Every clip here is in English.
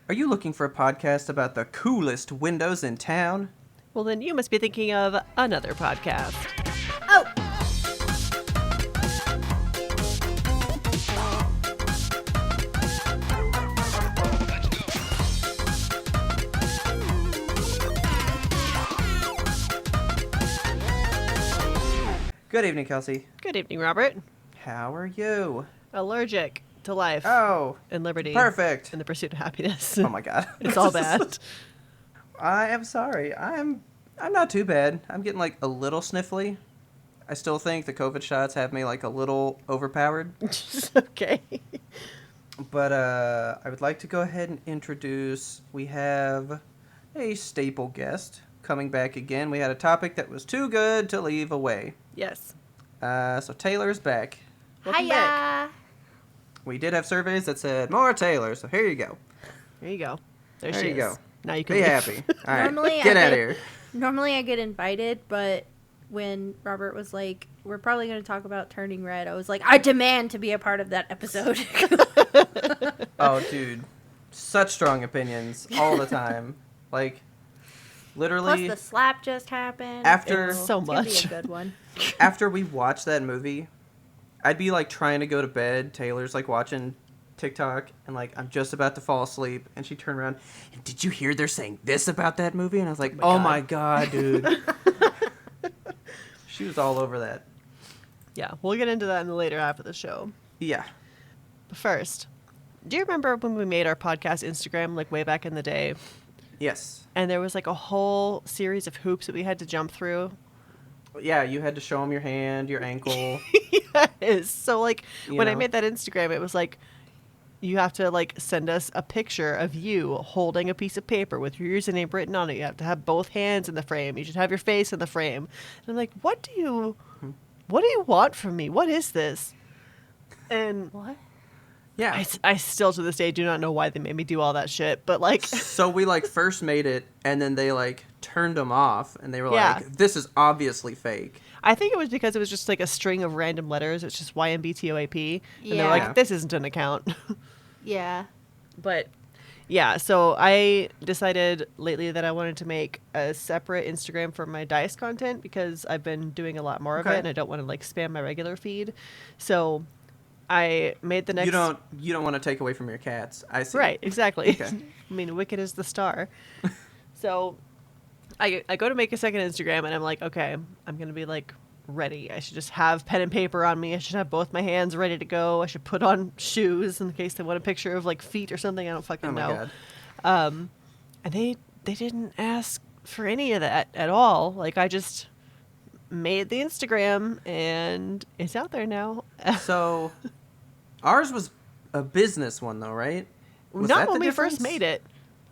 Are you looking for a podcast about the coolest windows in town? Well, then you must be thinking of another podcast. Oh! Good evening, Kelsey. Good evening, Robert. How are you? Allergic to life Oh, and liberty. perfect. And the pursuit of happiness. Oh my god. It's all bad. I am sorry. I'm not too bad. I'm getting like a little sniffly. I still think the COVID shots have me like a little overpowered. Okay. But I would like to go ahead and introduce, we have a staple guest coming back again. We had a topic that was too good to leave away. Yes. So Taylor's back. Welcome Hiya! back. We did have surveys that said more Taylor, so here you go. There you go. There There she you is. go. Now you can Be leave. happy. All right, Normally, get I out of get- here. Normally I get invited, but when Robert was like, we're probably going to talk about Turning Red, I was like, I demand to be a part of that episode. Oh, dude. Such strong opinions all the time. Like, Plus literally, the slap just happened. After- So it's gonna be much. a good one. after we watched that movie, I'd be like trying to go to bed. Taylor's like watching TikTok, and like I'm just about to fall asleep, and she turned around, and did you hear they're saying this about that movie? And I was like, oh my god, dude. She was all over that. Yeah, we'll get into that in the later half of the show. Yeah. But first, do you remember when we made our podcast Instagram like way back in the day? Yes. And there was like a whole series of hoops that we had to jump through? Yeah, you had to show them your hand, your ankle. Yes. So like You when I know. made that Instagram, it was like you have to like send us a picture of you holding a piece of paper with your username written on it. You have to have both hands in the frame. You should have your face in the frame. And I'm like, what do you want from me? What is this? And What? Yeah. I still to this day do not know why they made me do all that shit. But like, So we like first made it, and then they like turned them off, and they were Yeah. like, this is obviously fake. I think it was because it was just like a string of random letters. It's just YMBTOAP. And they're Yeah. like, this isn't an account. Yeah. But yeah, so I decided lately that I wanted to make a separate Instagram for my dice content because I've been doing a lot more of Okay. it and I don't want to like spam my regular feed. So I made the next You don't want to take away from your cats. I see. Right, exactly. Okay. I mean, Wicked is the star. So I go to make a second Instagram and I'm like, okay, I'm going to be like ready. I should just have pen and paper on me. I should have both my hands ready to go. I should put on shoes in case they want a picture of like feet or something. I don't fucking Oh my know. god. And they didn't ask for any of that at all. Like I just made the Instagram and it's out there now. So ours was a business one though, right? Was Not that when the we first difference? made it.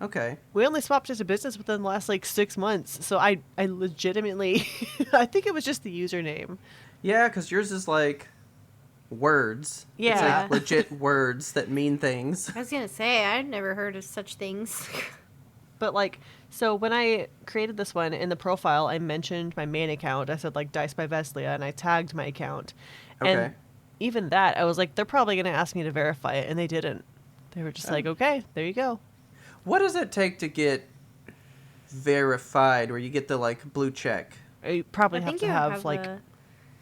Okay. We only swapped it to business within the last like 6 months. So I legitimately, I think it was just the username. Yeah, because yours is like words. It's Yeah. like legit words that mean things. I was going to say, I'd never heard of such things. But like, so when I created this one in the profile, I mentioned my main account. I said like Dice by Veslia and I tagged my account. Okay. And even that, I was like, they're probably going to ask me to verify it. And they didn't. They were just like, okay, there you go. What does it take to get verified where you get the like blue check? You probably I have think to you have like a-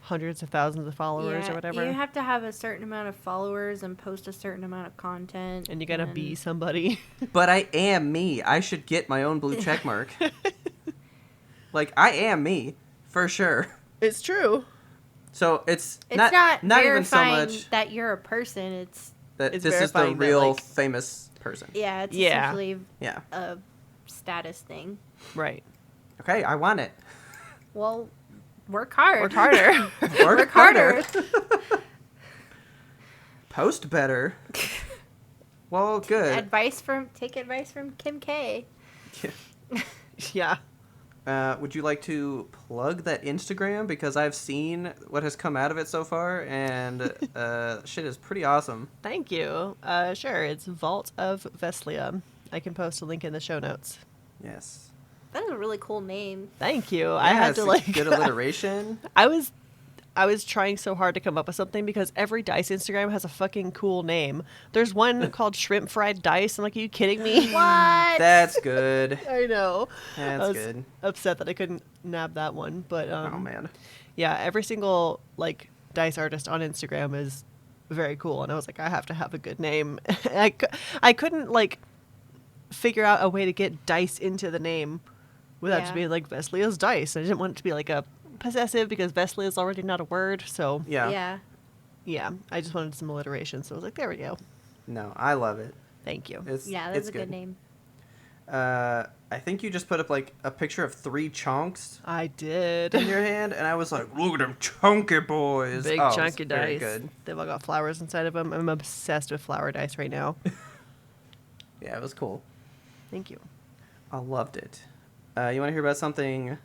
hundreds of thousands of followers or whatever. You have to have a certain amount of followers and post a certain amount of content. And you got to be somebody. But I am me. I should get my own blue check mark. Like I am me for sure. It's true. So it's It's not not even so verifying much that you're a person. It's that it's this is the verifying that, real like- famous person. yeah, it's Yeah. essentially Yeah. a status thing. Right. Okay, I want it. Well, work hard. Work harder. Work harder. Post better. Well, good. Take advice from Kim K. Yeah. Would you like to plug that Instagram? Because I've seen what has come out of it so far, and shit is pretty awesome. Thank you. Sure. It's Vault of Veslia. I can post a link in the show notes. Yes. That is a really cool name. Thank you. I had it's to a like good alliteration. I was I was trying so hard to come up with something because every dice Instagram has a fucking cool name. There's one called Shrimp Fried Dice. I'm like, are you kidding me? What? That's good. I know. That's I was good. upset that I couldn't nab that one, but Oh man. yeah, every single like dice artist on Instagram is very cool, and I was like, I have to have a good name. I couldn't like figure out a way to get dice into the name without just Yeah. being like Veslia's dice. I didn't want it to be like a possessive because Veslia is already not a word. So Yeah. yeah, I just wanted some alliteration. So I was like, there we go. No, I love it. Thank you. It's Yeah, that's it's a good name. I think you just put up like a picture of 3 chunks I did. in your hand, and I was like, "Look at them chunky boys!" Big Oh, it's chunky very dice. Good. They've all got flowers inside of them. I'm obsessed with flower dice right now. Yeah, it was cool. Thank you. I loved it. You want to hear about something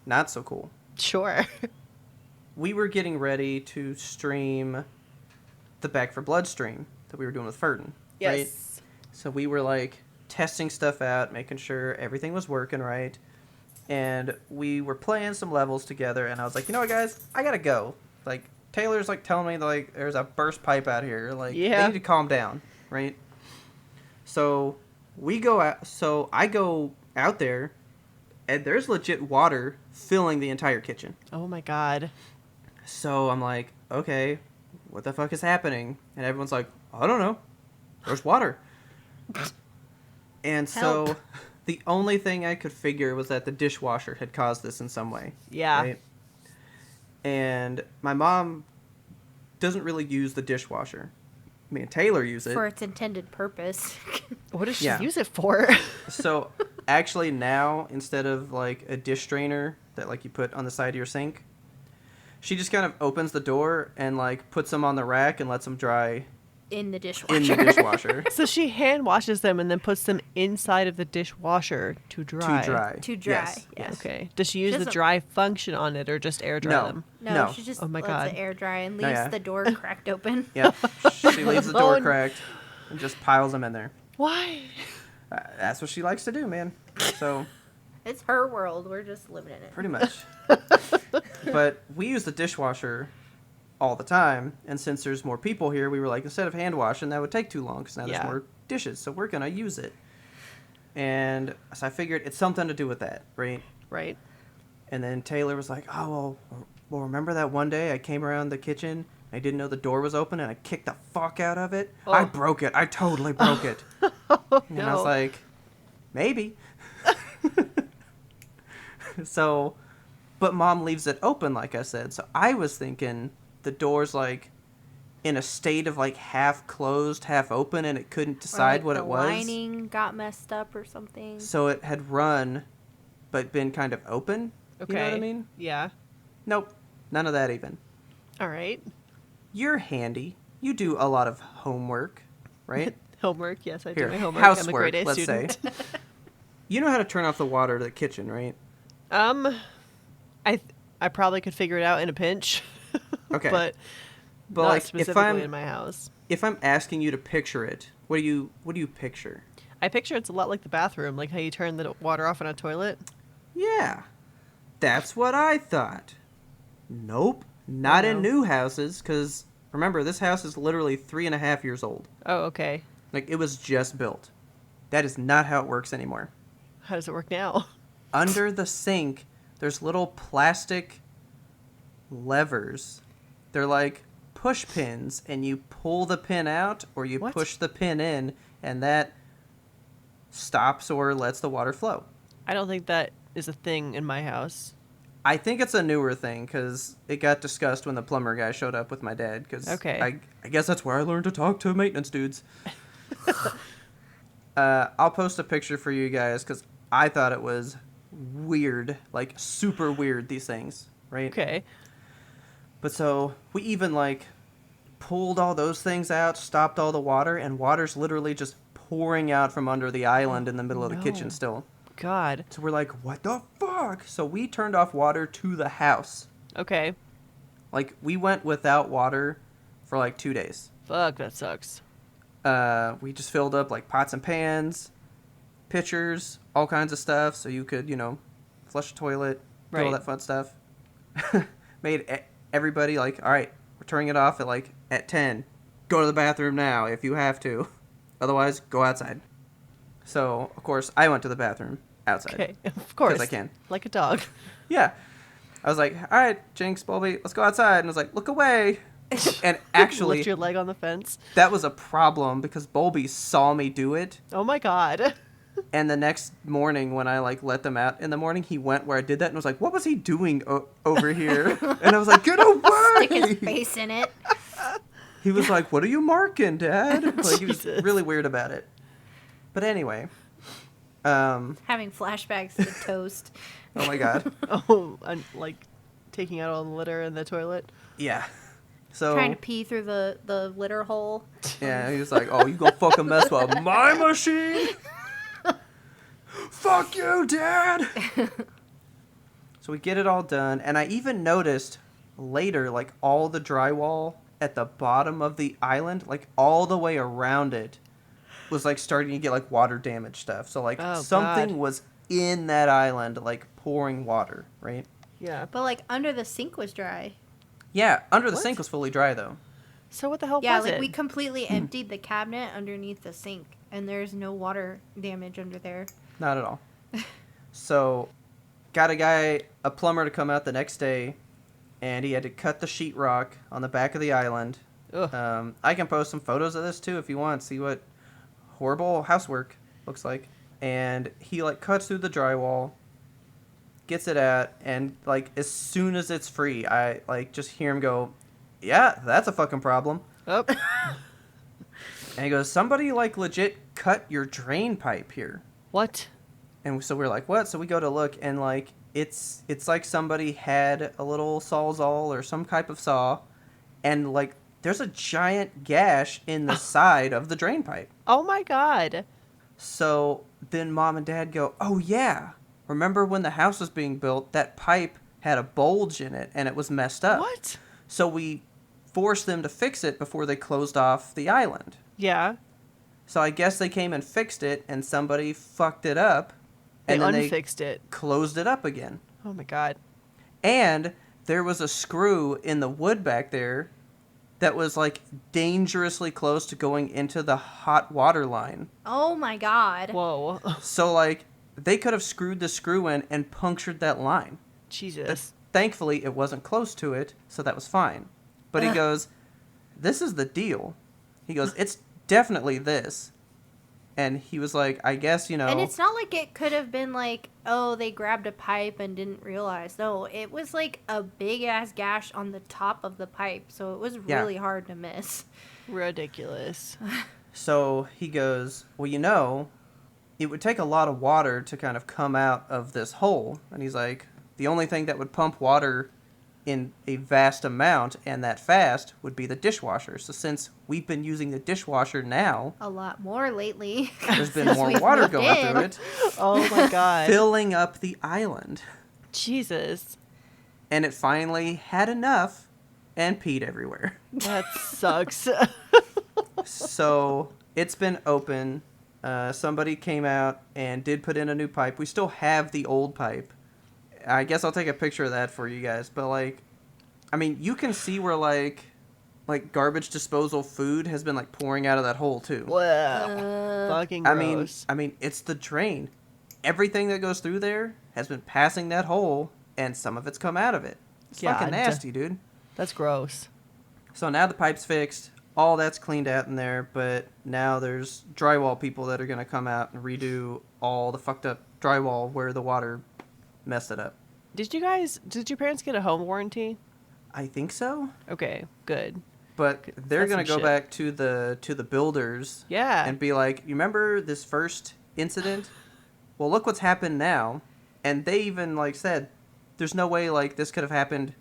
not so cool? Sure. We were getting ready to stream the Back for Blood stream that we were doing with Ferdin. Right? Yes. So we were like testing stuff out, making sure everything was working right. And we were playing some levels together, and I was like, you know what, guys? I gotta go. Like, Taylor's like telling me like there's a burst pipe out here. Like, Yeah. they need to calm down, right? So we go out. So I go out there, and there's legit water filling the entire kitchen. Oh my god. So I'm like, okay, what the fuck is happening? And everyone's like, I don't know. There's water. And so Help. the only thing I could figure was that the dishwasher had caused this in some way. Yeah. Right? And my mom doesn't really use the dishwasher. Me and Taylor use it. For its intended purpose. What does she Yeah. use it for? So actually now, instead of like a dish strainer that like you put on the side of your sink, she just kind of opens the door and like puts them on the rack and lets them dry In the dishwasher. in the dishwasher. So she hand washes them and then puts them inside of the dishwasher to dry. To dry. To dry, Yes. yeah. yes. Okay. Does she use the doesn't- dry function on it or just air dry No. them? No, No. she just Oh my lets God. it air dry and No, leaves yeah. the door cracked open. Yeah. She leaves the door Oh, cracked and just piles them in there. Why? That's what she likes to do, man. So, It's her world. We're just living in it. pretty much. But we use the dishwasher all the time, and since there's more people here, we were like, instead of hand washing, that would take too long because now Yeah. there's more dishes, so we're gonna use it. And so I figured it's something to do with that, right? Right. And then Taylor was like, "Oh well, remember that one day I came around the kitchen, I didn't know the door was open, and I kicked the fuck out of it. I Oh. broke it. I totally broke it." And I was No. like, "Maybe." So, but Mom leaves it open, like I said. So I was thinking the door's like in a state of like half closed, half open, and it couldn't Or, decide like, what the it was. lining got messed up or something. So it had run, but been kind of open. Okay. You know what I mean? Yeah. Nope, none of that even. All right. You're handy. You do a lot of homework, right? Homework. Yes, I do Here, my homework. I'm a housework, grade A let's student. say. You know how to turn off the water to the kitchen, right? I probably could figure it out in a pinch. Okay. But But not like, specifically in my house. if I'm asking you to picture it, what do you picture? I picture it's a lot like the bathroom, like how you turn the water off in a toilet. Yeah, that's what I thought. Nope, not in no. new houses, because remember, this house is literally 3.5 years old. Oh, okay. Like, it was just built. That is not how it works anymore. How does it work now? Under the sink, there's little plastic levers. They're like push pins, and you pull the pin out or you What? push the pin in, and that stops or lets the water flow. I don't think that is a thing in my house. I think it's a newer thing because it got discussed when the plumber guy showed up with my dad. Because Okay. I guess that's where I learned to talk to maintenance dudes. I'll post a picture for you guys because I thought it was weird, like super weird. These things, right? Okay. But so we even like pulled all those things out, stopped all the water, and water's literally just pouring out from under the island in the middle of the No. kitchen still. God. So we're like, what the fuck? So we turned off water to the house. Okay. Like, we went without water for like 2 days. Fuck, that sucks. We just filled up like pots and pans, pitchers, all kinds of stuff, so you could, flush a toilet, do all Right. that fun stuff. Made everybody like, all right, we're turning it off at 10. Go to the bathroom now if you have to. Otherwise, go outside. So, of course, I went to the bathroom outside. Okay, of course. 'Cause I can. Like a dog. Yeah. I was like, all right, Jinx, Bulby, let's go outside. And I was like, look away. And actually, Lift your leg on the fence. that was a problem because Bulby saw me do it. Oh my god. And the next morning when I let them out in the morning, he went where I did that and was like, what was he doing over here? And I was like, get Stick his away. face in it. He was like, what are you marking, Dad? He was Jesus. really weird about it. But anyway. Oh Having flashbacks to Toast. my God. Oh, and taking out all the litter in the toilet. Yeah. So Trying to pee through the litter hole. yeah, he was like, oh, you gonna fucking mess with my machine? Fuck you, Dad! So we get it all done, and I even noticed later, all the drywall at the bottom of the island, all the way around it, was, starting to get, water damage stuff. So, Oh, something God. was in that island, pouring water, right? Yeah. But under the sink was dry. Yeah, under the What? sink was fully dry, though. So what the hell Yeah, was it? we completely emptied the cabinet underneath the sink, and there's no water damage under there. Not at all. So, got a plumber to come out the next day, and he had to cut the sheetrock on the back of the island. Ugh. I can post some photos of this too if you want. See what horrible housework looks like. And he cuts through the drywall, gets it out, and as soon as it's free, I just hear him go, "Yeah, that's a fucking problem." Oh. And he goes, "Somebody legit cut your drain pipe here." What? And so we're like, what? So we go to look, and it's like somebody had a little sawzall or some type of saw, and there's a giant gash in the side of the drain pipe. Oh my god. So then Mom and Dad go, oh yeah, remember when the house was being built, that pipe had a bulge in it and it was messed up. What? So we forced them to fix it before they closed off the island. Yeah. So I guess they came and fixed it, and somebody fucked it up. They And then unfixed it. closed it up again. Oh my god. And there was a screw in the wood back there that was dangerously close to going into the hot water line. Oh my god. Whoa. So they could have screwed the screw in and punctured that line. Jesus. Thankfully, it wasn't close to it, so that was fine. But he goes, this is the deal. He goes, it's definitely this. And he was like, I guess, And it's not like it could have been oh, they grabbed a pipe and didn't realize. No, it was a big ass gash on the top of the pipe, so it was Yeah. really hard to miss. Ridiculous. So he goes, well, it would take a lot of water to kind of come out of this hole. And he's like, the only thing that would pump water in a vast amount and that fast would be the dishwasher. So since we've been using the dishwasher now, A lot more lately. there's been Since more we've water moved going in. through it, Oh my god. filling up the island. Jesus. And it finally had enough and peed everywhere. That sucks. So it's been open. Somebody came out and did put in a new pipe. We still have the old pipe. I guess I'll take a picture of that for you guys. But you can see where garbage disposal food has been pouring out of that hole too. Wow. Fucking gross. I mean, it's the drain. Everything that goes through there has been passing that hole, and some of it's come out of it. It's fucking God. nasty, dude. That's gross. So now the pipe's fixed. All that's cleaned out in there, but now there's drywall people that are going to come out and redo all the fucked up drywall where the water messed it up. Did your parents get a home warranty? I think so, Okay, good. but they're That's going to some go shit. back to the builders Yeah. and be like, you remember this first incident? Well, look what's happened now. And they even said there's no way this could have happened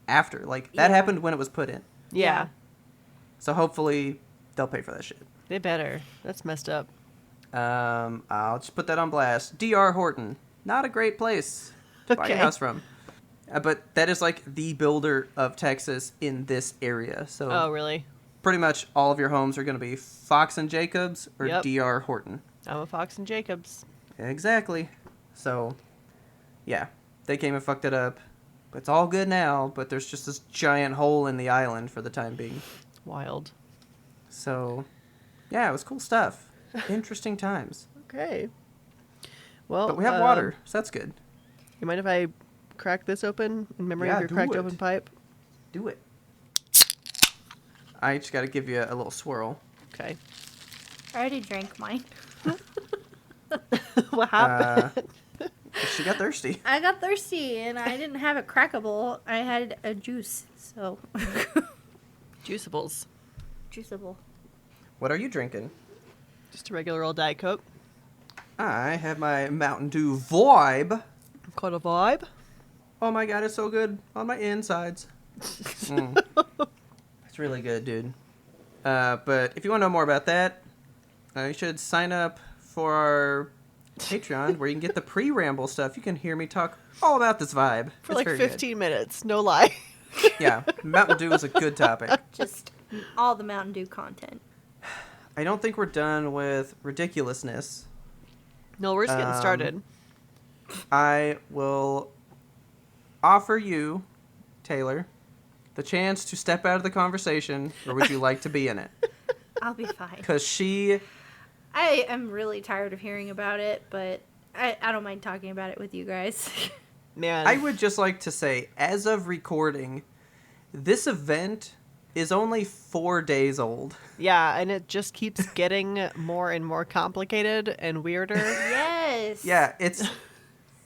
after. That Yeah. happened when it was put in. Yeah. So hopefully they'll pay for that shit. They better. That's messed up. I'll just put that on blast. D.R. Horton, not a great place to buy your Okay. house from. But that is the builder of Texas in this area. So Oh, really? pretty much all of your homes are going to be Fox and Jacobs or Yep. D.R. Horton. I'm a Fox and Jacobs. Exactly. So, yeah, they came and fucked it up. it's all good now, but there's just this giant hole in the island for the time being. Wild. So, yeah, it was cool stuff. Interesting times. Okay. Well, But we have water, so that's good. You mind if I crack this open in memory of your do cracked it. open pipe? Do it. I just got to give you a little swirl. Okay. I already drank mine. What happened? She got thirsty. I got thirsty and I didn't have a crackable. I had a juice, so. Juiceables. Juiceable. What are you drinking? Just a regular old Diet Coke. I have my Mountain Dew Vibe. Quite a vibe. Oh my god, it's so good on my insides. It's really good, dude. But if you want to know more about that, you should sign up for our Patreon where you can get the pre-ramble stuff. You can hear me talk all about this vibe. For It's like very 15 minutes, no lie. good. Yeah, Mountain Dew is a good topic. Just all the Mountain Dew content. I don't think we're done with ridiculousness. No, we're just getting started. I will offer you, Taylor, the chance to step out of the conversation, or would you like to be in it? I'll be fine. Because she... I am really tired of hearing about it, but I don't mind talking about it with you guys. Man. I would just like to say, as of recording, this event is only 4 days old. Yeah, and it just keeps getting more and more complicated and weirder. Yes. Yeah, it's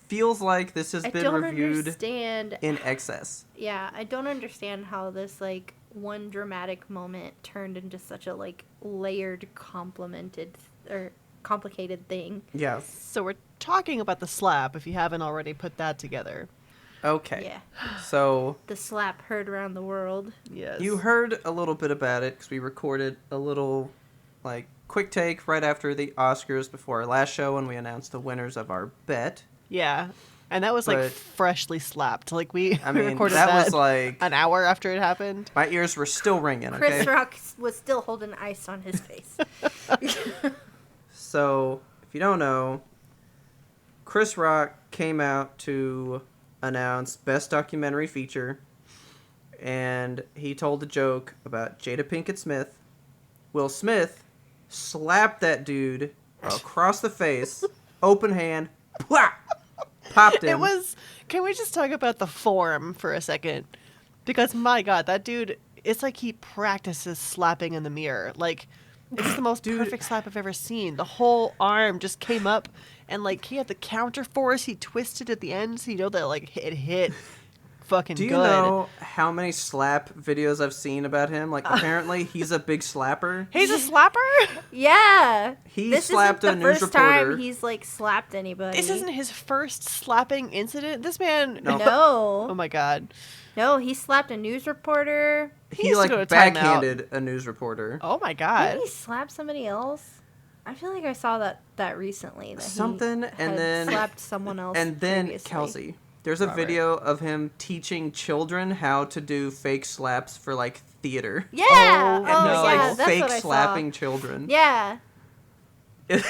feels like this has I been don't reviewed understand. in excess. Yeah, I don't understand how this like one dramatic moment turned into such a like layered, complicated thing. Yeah. So we're talking about the slap, if you haven't already put that together. Okay. Yeah. So The slap heard around the world. Yes. you heard a little bit about it because we recorded a little, like, quick take right after the Oscars before our last show when we announced the winners of our bet. Yeah. And that was like But- freshly slapped. Like we I mean, recorded that was like an hour after it happened. my ears were still ringing. Chris Okay. Rock was still holding ice on his face. So if you don't know, Chris Rock came out to announce Best Documentary Feature, and he told a joke about Jada Pinkett Smith. Will Smith slapped that dude across the face, open hand, pwah, popped him. It was. Can we just talk about the form for a second? Because my God, that dude, it's like he practices slapping in the mirror. Like, it's the most Dude. perfect slap I've ever seen. The whole arm just came up, and like he had the counter force. He twisted at the end, so you know that like it hit fucking Do you good. know how many slap videos I've seen about him? Like, apparently he's a big slapper. He's a slapper. Yeah. He this slapped isn't a the news first reporter. time he's like slapped anybody. This isn't his first slapping incident. This man. No. Oh No. my God. No, he slapped a news reporter. He He needs to like go to timeout. backhanded a news reporter. Oh my God. Didn't he slap somebody else? I feel like I saw that recently. That Something, he and had then- slapped someone else. And then previously. Kelsey, there's a Robert. video of him teaching children how to do fake slaps for like theater. Yeah. Oh, Oh, And no. he's yeah. like That's fake what I slapping saw. children. Yeah. Okay.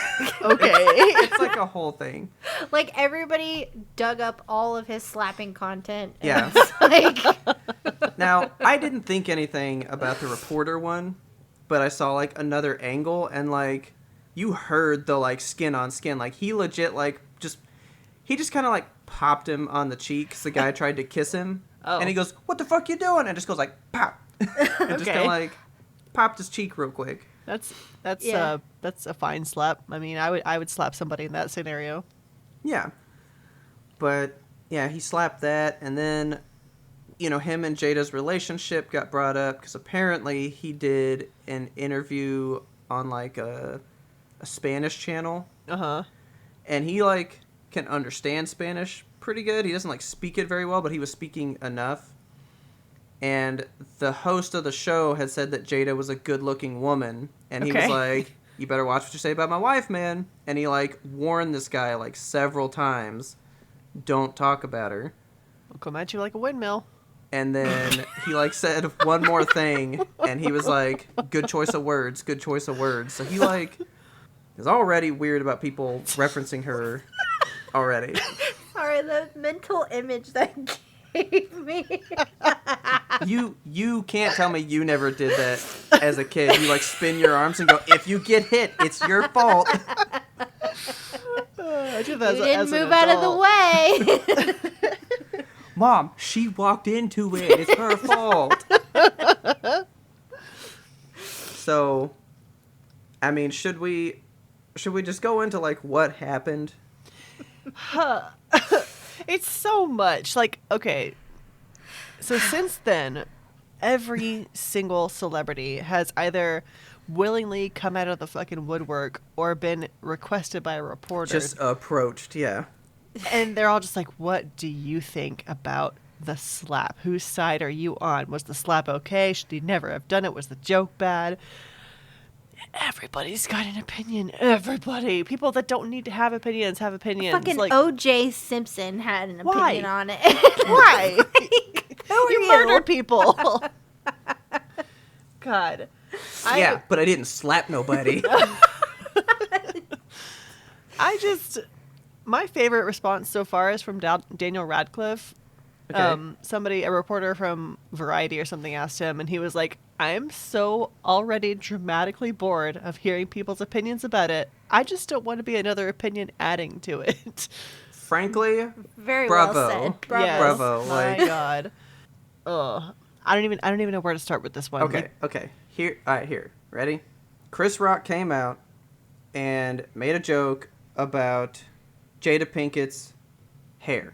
It's like a whole thing. Like everybody dug up all of his slapping content. And Yeah. it's like Now, I didn't think anything about the reporter one, but I saw like another angle and like you heard the like skin on skin. Like he legit like he just kind of like popped him on the cheek 'cause the guy tried to kiss him. Oh. And he goes, "What the fuck you doing?" And just goes like pop. And just kind Okay. of like popped his cheek real quick. That's Yeah. that's a fine slap. I mean, I would slap somebody in that scenario. Yeah. But yeah, he slapped that, and then him and Jada's relationship got brought up because apparently he did an interview on like a Spanish channel, Uh-huh. and he like can understand Spanish pretty good. He doesn't like speak it very well, but he was speaking enough. And the host of the show had said that Jada was a good-looking woman, and he was Okay. like, "You better watch what you say about my wife, man." And he like warned this guy like several times, "Don't talk about her." I'll come at you like a windmill. And then he like said one more thing, and he was like, "Good choice of words, good choice of words." So he like is already weird about people referencing her already. sorry, the mental image that save me. You can't tell me you never did that as a kid. You like spin your arms and go, if you get hit, it's your fault. I did that You as didn't an move out of the adult. way. Mom, she walked into it. It's her fault. So, I mean, should we just go into like what happened? It's so much. Like, okay. So since then, every single celebrity has either willingly come out of the fucking woodwork or been requested by a reporter. Just approached, yeah. And they're all just like, what do you think about the slap? Whose side are you on? Was the slap okay? Should he never have done it? Was the joke bad? Everybody's got an opinion. Everybody. People that don't need to have opinions have opinions. Fucking like, O.J. Simpson had an Why? opinion on it. why? Who are You murdered people. God. Yeah, but I didn't slap nobody. My favorite response so far is from Daniel Radcliffe. Okay. A reporter from Variety or something asked him, and he was like, I'm so already dramatically bored of hearing people's opinions about it. I just don't want to be another opinion adding to it. Frankly, Very bravo. well said. Bravo. Yes, Bravo, my like- God. Ugh. I don't even know where to start with this one. Okay, okay. Here. Ready? Chris Rock came out and made a joke about Jada Pinkett's hair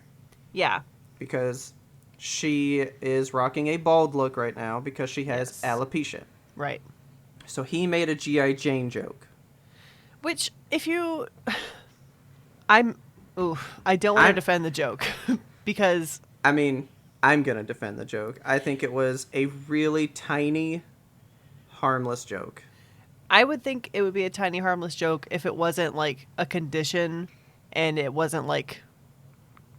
Yeah. because she is rocking a bald look right now because she has Yes. alopecia. Right. So he made a G.I. Jane joke. Which, if you... I don't want to I'm- defend the joke because... I mean, I'm going to defend the joke. I think it was a really tiny, harmless joke. I would think it would be a tiny harmless joke if it wasn't like a condition and it wasn't like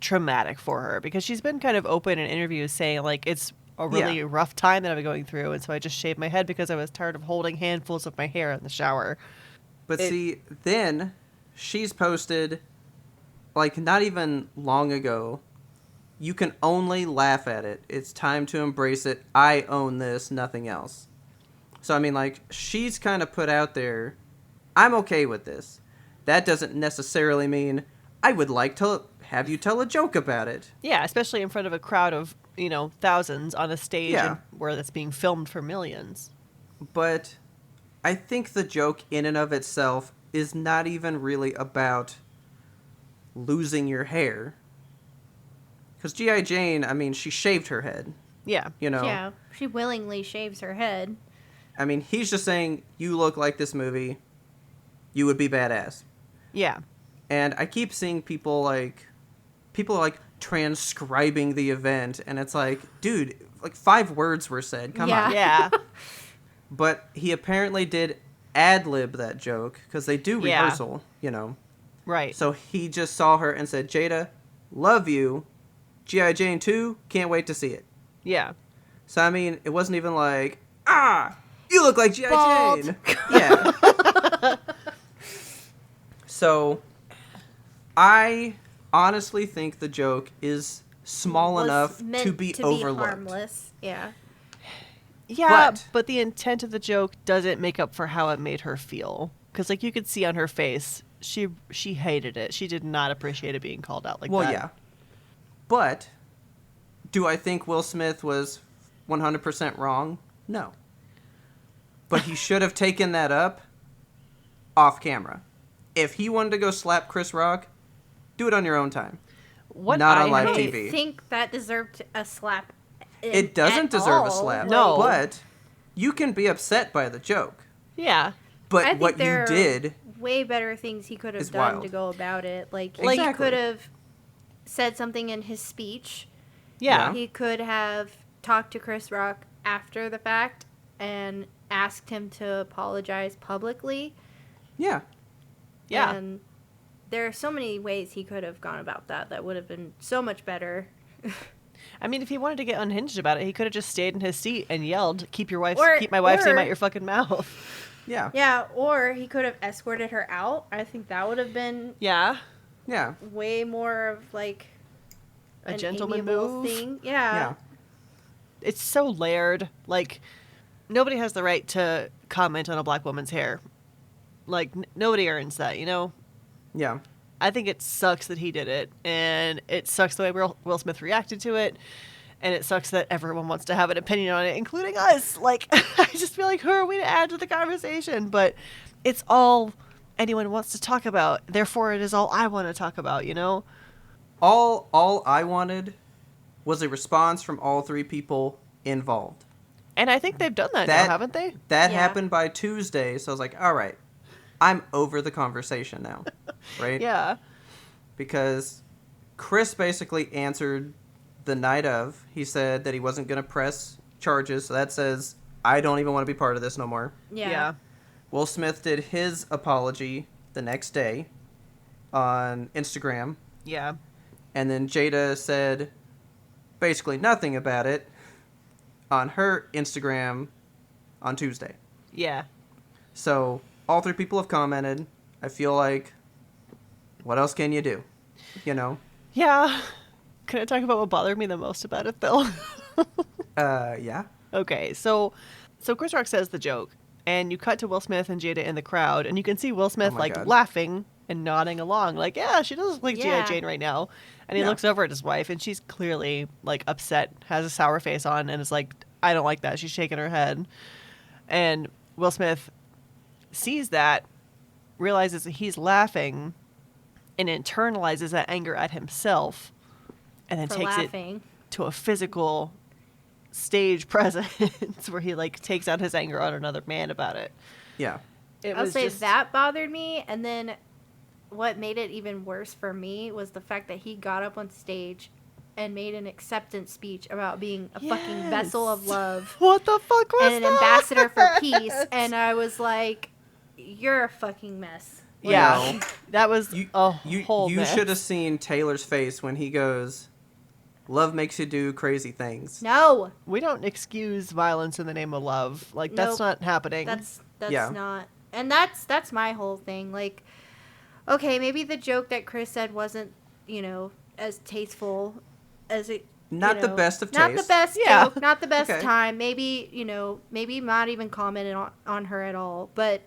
traumatic for her, because she's been kind of open in interviews saying like it's a really rough time that I've been going through, and so I just shaved my head because I was tired of holding handfuls of my hair in the shower. But see, then she's posted, like not even long ago, you can only laugh at it. It's time to embrace it. I own this, nothing else. So, I mean, like, she's kind of put out there, I'm okay with this. That doesn't necessarily mean I would like to have you tell a joke about it. Yeah, especially in front of a crowd of, thousands on a stage Yeah. where that's being filmed for millions. But I think the joke in and of itself is not even really about losing your hair. Because G.I. Jane, I mean, she shaved her head, Yeah. Yeah, she willingly shaves her head. I mean, he's just saying, you look like this movie, you would be badass. Yeah. And I keep seeing people are transcribing the event, and it's like, dude, like 5 words were said, come on. Yeah. But he apparently did ad-lib that joke, because they do Yeah. rehearsal, Right. So he just saw her and said, Jada, love you, G.I. Jane 2, can't wait to see it. Yeah. So, I mean, it wasn't even like, you look like G.I. Bald. Jane. Yeah. So, I honestly think the joke is small Was enough meant to be overlooked. harmless. Yeah. Yeah, But- but the intent of the joke doesn't make up for how it made her feel. Because, like, you could see on her face, she hated it. She did not appreciate it being called out like Well, that. yeah. But, do I think Will Smith was 100% wrong? No. But he should have taken that up off camera. If he wanted to go slap Chris Rock, do it on your own time. What Not I on live I hate- TV. don't think that deserved a slap. It doesn't at deserve a all. slap. No. But you can be upset by the joke. Yeah. I But think what there you are did, way better things he could have is done wild. to go about it. Like he Exactly. could have said something in his speech. Yeah. He could have talked to Chris Rock after the fact and asked him to apologize publicly. yeah. Yeah. And there are so many ways he could have gone about that would have been so much better. I mean, if he wanted to get unhinged about it, he could have just stayed in his seat and yelled, keep my Or- wife's name or- out your fucking mouth. Yeah. Yeah, or he could have escorted her out. I think that would have been Yeah. Yeah. way more of like A an gentleman amiable move. thing. Yeah. It's so layered. Like, nobody has the right to comment on a black woman's hair. Like, nobody earns that, you know? Yeah. I think it sucks that he did it, and it sucks the way Will Smith reacted to it, and it sucks that everyone wants to have an opinion on it, including us. Like, I just feel like, who are we to add to the conversation? But it's all anyone wants to talk about. Therefore, it is all I want to talk about, you know? All I wanted was a response from all three people involved. And I think they've done that now, haven't they? That Yeah. happened by Tuesday, so I was like, all right, I'm over the conversation now, right? Yeah. Because Chris basically answered the night of. He said that he wasn't going to press charges, so that says, I don't even want to be part of this no more. Yeah. Will Smith did his apology the next day on Instagram, Yeah. and then Jada said basically nothing about it on her Instagram on Tuesday. Yeah. So all three people have commented. I feel like, what else can you do? You know? Yeah. Can I talk about what bothered me the most about it, though? Yeah. Okay, so Chris Rock says the joke, and you cut to Will Smith and Jada in the crowd, and you can see Will Smith, Oh my like, God. laughing and nodding along, like, yeah, she does look like Yeah. G.I. Jane right now. And he Yeah. looks over at his wife, and she's clearly, like, upset, has a sour face on, and is like, I don't like that. She's shaking her head. And Will Smith sees that, realizes that he's laughing, and internalizes that anger at himself, and then For takes it laughing. to a physical stage presence where he, like, takes out his anger on another man about it. Yeah. It I'll was say just that bothered me, and then what made it even worse for me was the fact that he got up on stage and made an acceptance speech about being a fucking vessel of Yes. love What the fuck was and an that? ambassador for peace, and I was like, you're a fucking mess. Like, Yeah, No. that was You a you whole you mess. should have seen Taylor's face when he goes, "Love makes you do crazy things." No, We don't excuse violence in the name of love. Like, that's Nope. not happening. that's Yeah. not, and that's my whole thing. Like, okay, maybe the joke that Chris said wasn't, as tasteful as it. Not the best of Not the taste. best Yeah. joke, not the best Okay. time. Maybe, maybe not even commented on her at all. But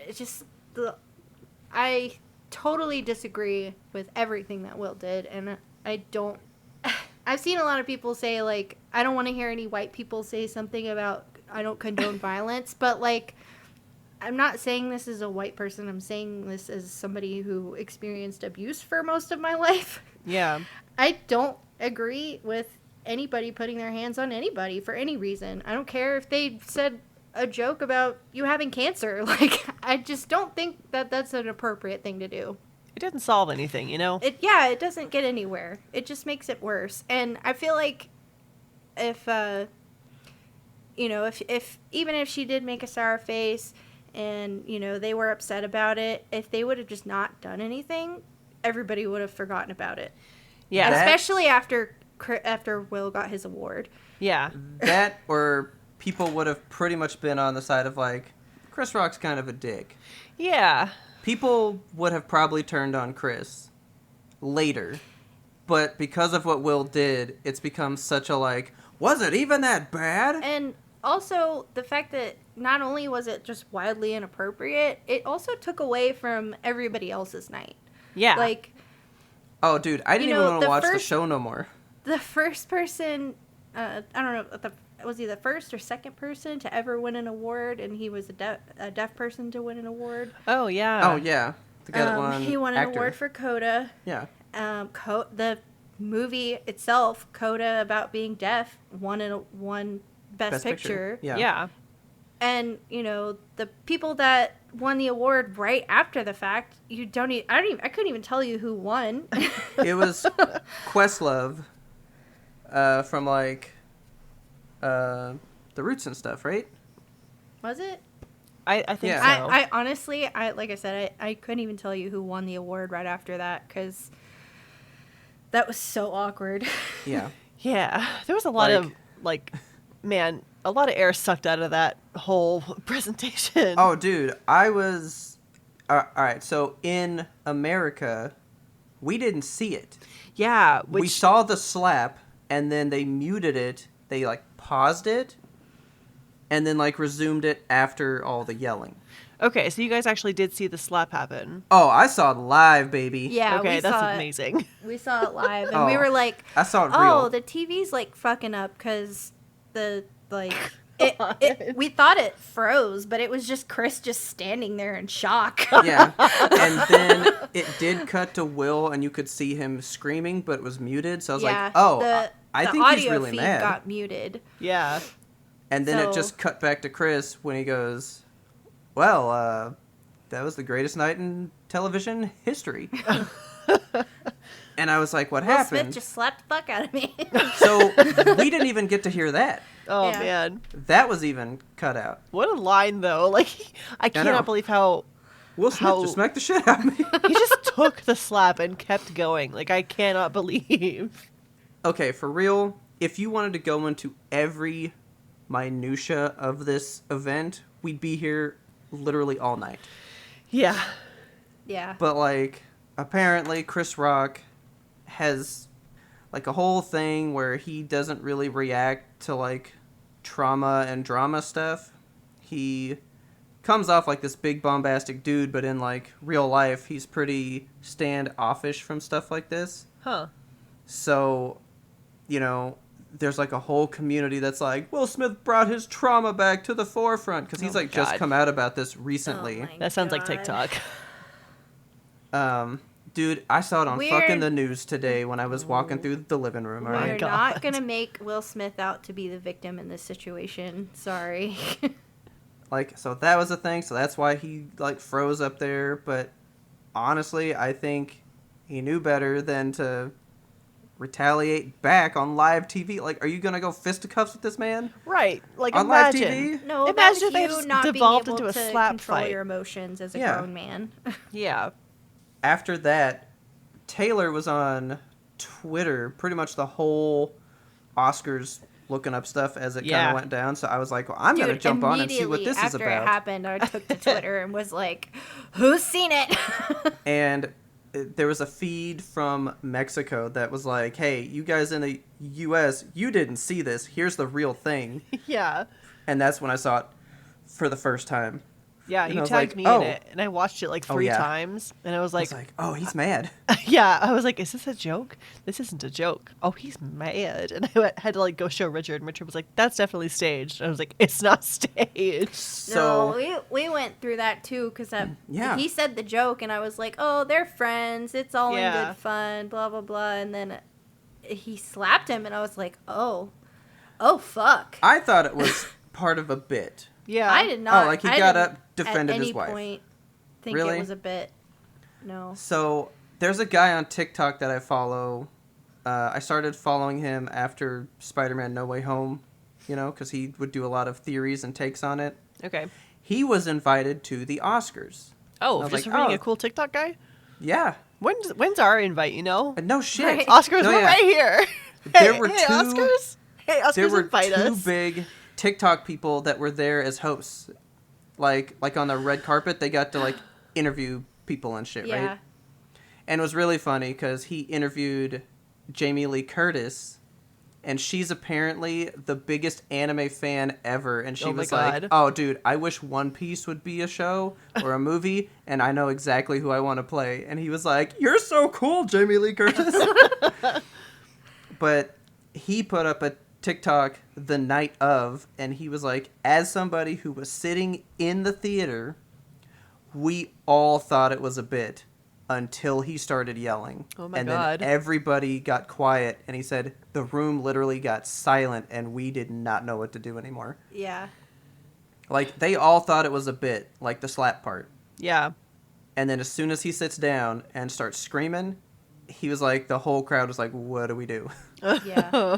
it's just, I totally disagree with everything that Will did. And I don't, I've seen a lot of people say, like, I don't want to hear any white people say something about, I don't condone violence. But, like, I'm not saying this as a white person. I'm saying this as somebody who experienced abuse for most of my life. Yeah. I don't agree with anybody putting their hands on anybody for any reason. I don't care if they said a joke about you having cancer. Like, I just don't think that that's an appropriate thing to do. It didn't solve anything, you know? It doesn't get anywhere. It just makes it worse. And I feel like if even if she did make a sour face and, they were upset about it, if they would have just not done anything, everybody would have forgotten about it. Yeah. That- Especially after Will got his award. Yeah. That or people would have pretty much been on the side of like, Chris Rock's kind of a dick. Yeah. People would have probably turned on Chris later, but because of what Will did, it's become such a like, was it even that bad? And also the fact that not only was it just wildly inappropriate, it also took away from everybody else's night. Yeah. Like, Oh, dude, I didn't You even know, want to the watch the first- show no more. the first person, I don't know, was he the first or second person to ever win an award? And he was a deaf person to win an award. oh, yeah. Oh yeah, the guy that won. He won an actor. award for Coda. Yeah, The movie itself, Coda, about being deaf, won Best Picture. Yeah. Yeah. And the people that won the award right after the fact, I couldn't even tell you who won. It was Questlove, from like, the Roots and stuff, right? Was it? I think Yeah. so. I honestly, like I said, I couldn't even tell you who won the award right after that, because that was so awkward. Yeah. Yeah, there was a lot of, Like- man, a lot of air sucked out of that whole presentation. Oh, dude, I was. All right, so in America, we didn't see it. Yeah, We saw the slap, and then they muted it. They, like, paused it, and then, like, resumed it after all the yelling. Okay, so you guys actually did see the slap happen. Oh, I saw it live, baby. Yeah, Okay, we that's saw amazing. We saw it live, and we Oh, were like, I saw it "Oh, real. the TV's like fucking up because the like." God. We thought it froze, but it was just Chris just standing there in shock. Yeah. And then it did cut to Will, and you could see him screaming, but it was muted. So I was like, oh, I the think he's audio really feed mad. got muted. Yeah. And then it So- just cut back to Chris when he goes, well, that was the greatest night in television history. And I was like, what Will happened? Smith just slapped the fuck out of me. So we didn't even get to hear that. Oh, Yeah. man. That was even cut out. What a line, though. Like, I know. cannot believe how Will Smith How- just smacked the shit out of me. he just took the slap and kept going. Like, I cannot believe. Okay, for real, if you wanted to go into every minutia of this event, we'd be here literally all night. Yeah. Yeah. But, like, apparently Chris Rock has, like, a whole thing where he doesn't really react to, like, trauma and drama stuff. He comes off like this big bombastic dude, but in, like, real life, he's pretty standoffish from stuff like this. Huh. So, you know, there's like a whole community that's like, Will Smith brought his trauma back to the forefront because he's Oh, like just God. come out about this recently. Oh my That sounds like God. TikTok. Dude, I saw it on We're- fucking the news today when I was walking through the living room. All We're right, God. not gonna make Will Smith out to be the victim in this situation. Sorry. like, so that was a thing. So that's why he like froze up there. But honestly, I think he knew better than to retaliate back on live TV. Like, are you gonna go fisticuffs with this man Right. Like, on live imagine. TV? No, Imagine that's if they you just not being devolved able into a to slap control fight. your emotions as a Yeah. grown man. Yeah. After that, Taylor was on Twitter pretty much the whole Oscars looking up stuff as it kind Yeah. of went down. So I was like, well, I'm going to Dude, jump on and see what immediately this is after it about. happened, I took to Twitter and was like, "Who's seen it?" And there was a feed from Mexico that was like, hey, you guys in the U.S., you didn't see this. Here's the real thing. Yeah. And that's when I saw it for the first time. Yeah, And I you was tagged like, me oh. in it, and I watched it like Oh, 3 yeah. times, and I was I like, was like, oh, he's mad. yeah, I was like, is this a joke? This isn't a joke. Oh, he's mad. And had to like go show Richard, and Richard was like, that's definitely staged. And I was like, it's not staged. So, No, we went through that too because yeah. he said the joke and I was like, "Oh, they're friends. It's all in Yeah. good fun." Blah blah blah. And then he slapped him, and I was like, "Oh, fuck." I thought it was part of a bit. Yeah. I did not. Oh, like he I got didn't up, defended at any his wife. point think Really? it was a bit. No. So there's a guy on TikTok that I follow. I started following him after Spider-Man No Way Home, you know, because he would do a lot of theories and takes on it. Okay. He was invited to the Oscars. Oh, I was just like, for being oh. a cool TikTok guy? Yeah. When's our invite, you know? No shit. Right. Oscars, No, we're yeah. right here. There hey, were hey, two- Oscars? Hey, Oscars, There were invite two us. big TikTok people that were there as hosts. Like on the red carpet, they got to like interview people and shit, Yeah. right? And it was really funny because he interviewed Jamie Lee Curtis, and she's apparently the biggest anime fan ever. And she Oh my was like, God. "Oh, dude, I wish One Piece would be a show or a movie, and I know exactly who I want to play." And he was like, "You're so cool, Jamie Lee Curtis." But he put up a TikTok the night of, and he was like, as somebody who was sitting in the theater, we all thought it was a bit until he started yelling. Oh my and God. then everybody got quiet, and he said the room literally got silent, and we did not know what to do anymore. Yeah. Like, they all thought it was a bit, like the slap part. Yeah. And then as soon as he sits down and starts screaming, he was like, the whole crowd was like, what do we do? Yeah.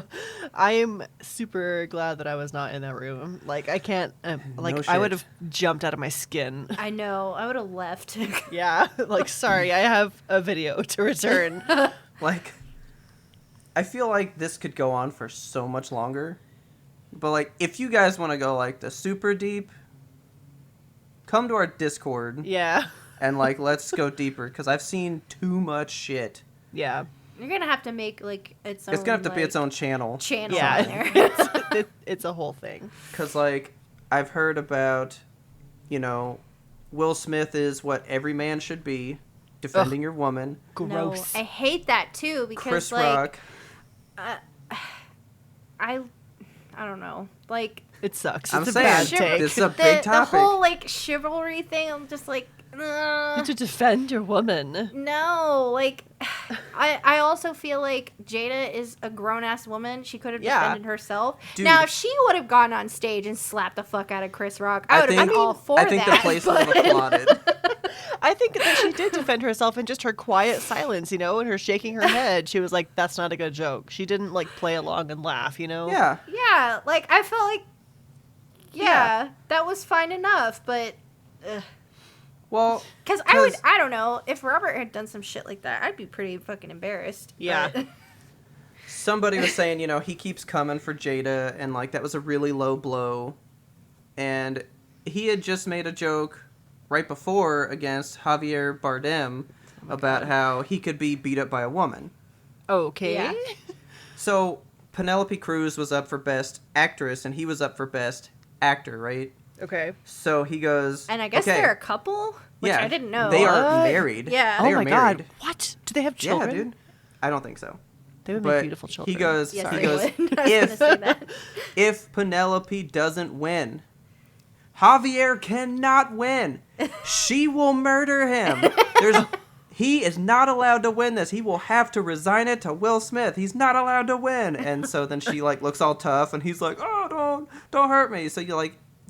I am super glad that I was not in that room. Like, I can't, like, No I shit. would have jumped out of my skin. I know. I would have left. Yeah. Like, sorry, I have a video to return. Like, I feel like this could go on for so much longer. But, like, if you guys want to go, like, the super deep, come to our Discord Yeah. and, like, let's go deeper. Because I've seen too much shit Yeah. You're gonna have to make like its own. It's gonna have to be its own channel. channel Yeah. on there. It's a whole thing. Because, like, I've heard about, Will Smith is what every man should be, defending your woman. Gross. No, I hate that too because Chris like Rock. I don't know. Like It sucks. I'm It's a saying, bad Shiver- take. this is a big topic. The whole like chivalry thing, I'm just like, To defend your woman. no. Like, I also feel like Jada is a grown ass woman. She could have Yeah. defended herself. Dude. Now, if she would have gone on stage and slapped the fuck out of Chris Rock, I would have been all for I think that. the place would have but- applauded. I think that she did defend herself in just her quiet silence, and her shaking her head. She was like, that's not a good joke. She didn't like play along and laugh, Yeah. Yeah, like I felt like, yeah, that was fine enough, but. Well, Because I don't know, if Robert had done some shit like that, I'd be pretty fucking embarrassed. Yeah. but- somebody was saying, he keeps coming for Jada, and, like, that was a really low blow. And he had just made a joke right before against Javier Bardem about how he could be beat up by a woman. Okay. Yeah. So, Penelope Cruz was up for Best Actress, and he was up for Best Actor, right? Okay. So he goes... And I guess okay, they're a couple, which I didn't know. They are What? married. Yeah. They Oh are my married. god. What? Do they have children? Yeah, dude. I don't think so. They would But make beautiful children. he goes, Yes, he they goes, would. I was if gonna say that. if Penelope doesn't win, Javier cannot win. She will murder him. He is not allowed to win this. He will have to resign it to Will Smith. He's not allowed to win. And so then she like looks all tough, and he's like, "Oh, don't hurt me." So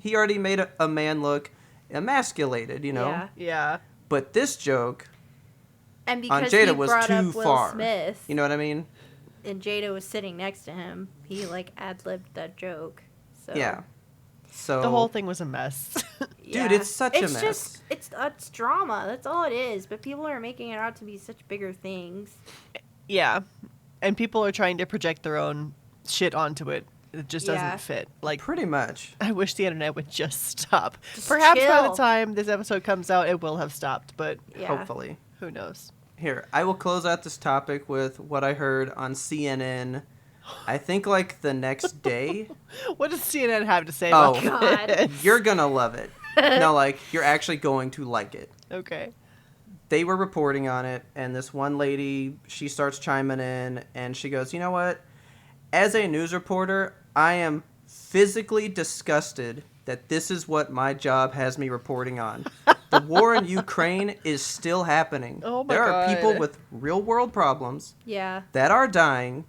he already made a man look emasculated, Yeah. Yeah. But this joke And on because Jada he was brought too up Will far. Smith, You know what I mean? and Jada was sitting next to him, he like ad-libbed that joke. So Yeah. So The whole thing was a mess. yeah. it's such a It's mess. just it's drama. That's all it is. But people are making it out to be such bigger things. Yeah. And people are trying to project their own shit onto it. It just Yeah. doesn't fit. Like, pretty much. I wish the internet would just stop. Just Perhaps by the chill. time this episode comes out, it will have stopped, but Yeah. Hopefully. who knows? Here, I will close out this topic with what I heard on CNN. I think like the next day. What does CNN have to say Oh. about God. this? You're gonna love it. No, like you're actually going to like it. Okay. They were reporting on it, and this one lady, she starts chiming in, and she goes, "You know what? As a news reporter, I am physically disgusted that this is what my job has me reporting on. The war in Ukraine is still happening. Oh my there are people God. with real world problems Yeah. that are dying,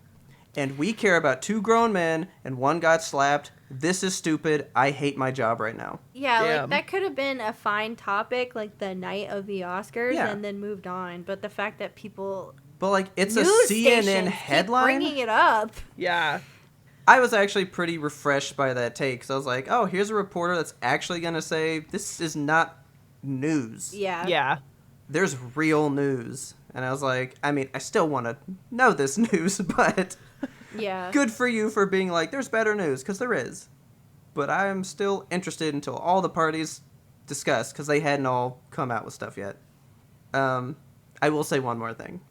and we care about two grown men, and one got slapped. This is stupid. I hate my job right now." Yeah, Damn. like that could have been a fine topic, like the night of the Oscars, Yeah. and then moved on. But the fact that people, But like, it's a news CNN stations headline. keep bringing it up. Yeah. I was actually pretty refreshed by that take, because I was like, oh, here's a reporter that's actually going to say, this is not news. Yeah. Yeah. There's real news. And I was like, I mean, I still want to know this news, but Yeah. good for you for being like, there's better news, because there is. But I'm still interested until all the parties discuss, because they hadn't all come out with stuff yet. I will say one more thing.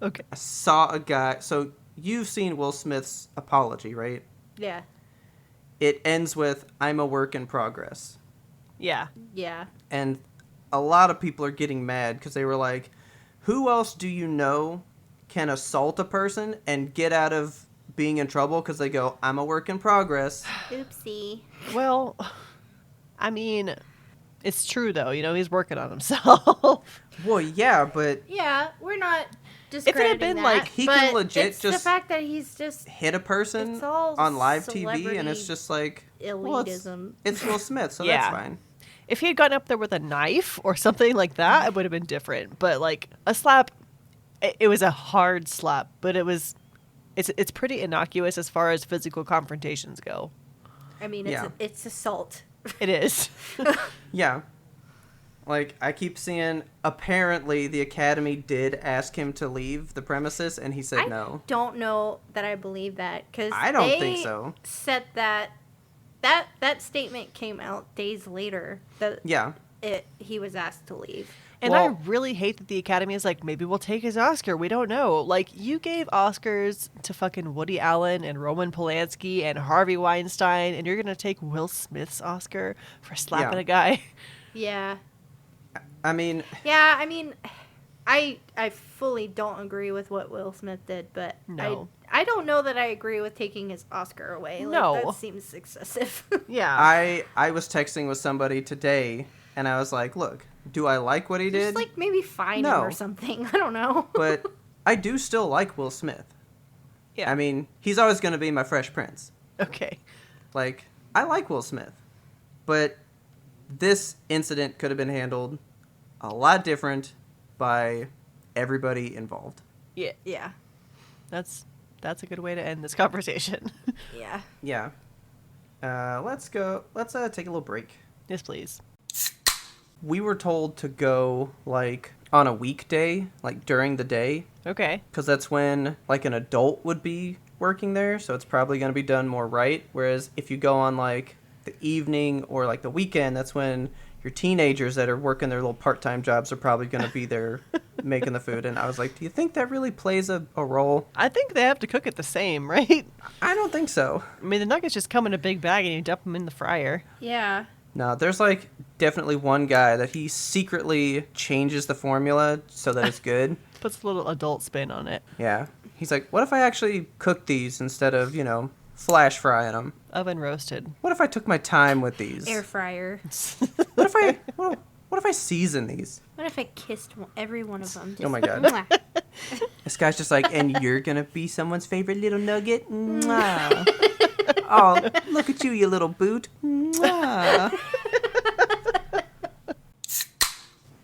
Okay. I saw a guy, so you've seen Will Smith's apology, right? Yeah. It ends with, I'm a work in progress. Yeah. Yeah. And a lot of people are getting mad because they were like, who else do you know can assault a person and get out of being in trouble because they go, I'm a work in progress? Oopsie. Well, I mean, it's true though. He's working on himself. Well, yeah, but Yeah, we're not it had discrediting been, that, like, he but can legit it's the just fact that he's just hit a person It's all on live TV, and celebrity it's just like, well, elitism. it's Will Smith, so Yeah. that's fine. If he had gotten up there with a knife or something like that, it would have been different. But like a slap, it was a hard slap, but it's pretty innocuous as far as physical confrontations go. I mean, Yeah. it's assault. It is. Yeah. Like, I keep seeing, apparently the Academy did ask him to leave the premises, and he said I no. don't know that I believe that because I don't think so. Said that statement came out days later. That Yeah. he was asked to leave. And Well- I really hate that the Academy is like, maybe we'll take his Oscar. We don't know. Like, you gave Oscars to fucking Woody Allen and Roman Polanski and Harvey Weinstein, and you're going to take Will Smith's Oscar for slapping Yeah. a guy? Yeah. I mean, Yeah, I mean, I fully don't agree with what Will Smith did, but No. I don't know that I agree with taking his Oscar away. Like, No. that seems excessive. Yeah. I was texting with somebody today, and I was like, look, do I like what he did? Just like maybe fine him No. or something. I don't know. But I do still like Will Smith. Yeah. I mean, he's always going to be my Fresh Prince. Okay. Like, I like Will Smith. But this incident could have been handled a lot different by everybody involved. Yeah. Yeah. That's a good way to end this conversation. Yeah. Yeah. Let's take a little break. Yes, please. We were told to go, like, on a weekday, like, during the day, Okay. because that's when, like, an adult would be working there, so it's probably going to be done more right. Whereas if you go on, like, the evening or, like, the weekend, that's when your teenagers that are working their little part-time jobs are probably going to be there making the food. And I was like, do you think that really plays a role? I think they have to cook it the same, right? I don't think so. I mean, the nuggets just come in a big bag and you dump them in the fryer. Yeah. No, there's, like, definitely one guy that he secretly changes the formula so that it's good. Puts a little adult spin on it. Yeah. He's like, what if I actually cook these instead of, flash frying them? Oven roasted. What if I took my time with these? Air fryer. What if I season these? What if I kissed every one of them? Oh my God. Mwah. This guy's just like, and you're gonna be someone's favorite little nugget? Mwah. Oh, look at you, you little boot. Mwah.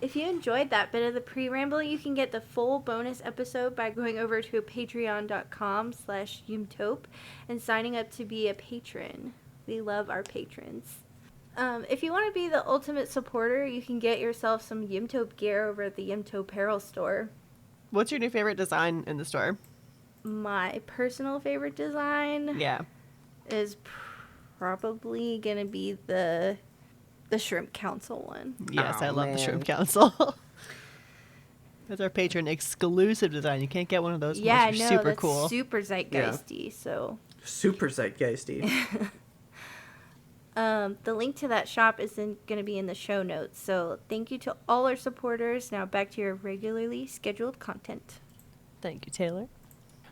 If you enjoyed that bit of the pre-ramble, you can get the full bonus episode by going over to patreon.com/Yumtope and signing up to be a patron. We love our patrons. If you want to be the ultimate supporter, you can get yourself some Yumtope gear over at the Yumtope Apparel store. What's your new favorite design in the store? My personal favorite design Yeah. is probably going to be the Shrimp Council one. Yes, Aw, I love man. the Shrimp Council. That's our patron exclusive design. You can't get one of those Yeah, unless no, you're super that's cool. super zeitgeisty, so... Super zeitgeisty. The link to that shop is going to be in the show notes. So thank you to all our supporters. Now back to your regularly scheduled content. Thank you, Taylor.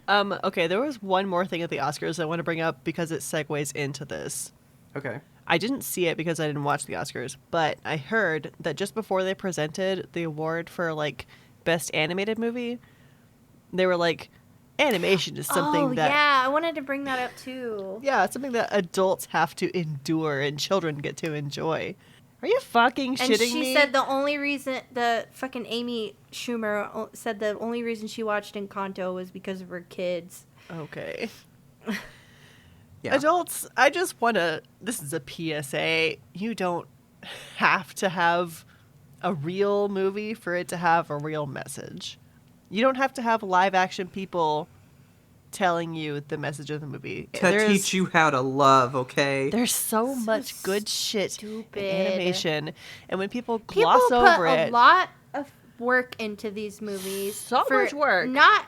Okay, there was one more thing at the Oscars I want to bring up because it segues into this. Okay. I didn't see it because I didn't watch the Oscars, but I heard that just before they presented the award for, like, Best Animated Movie, they were like, animation is something that... yeah, I wanted to bring that up too. Yeah, it's something that adults have to endure and children get to enjoy. Are you fucking And shitting she me? said the only reason, the fucking Amy Schumer said the only reason she watched Encanto was because of her kids. Okay. Yeah. Adults, I just want to... This is a PSA. You don't have to have a real movie for it to have a real message. You don't have to have live-action people telling you the message of the movie. To teach you how to love, okay? There's so So much good shit stupid. in animation. And when people People gloss put over a it... lot of work into these movies. So for much work. Not...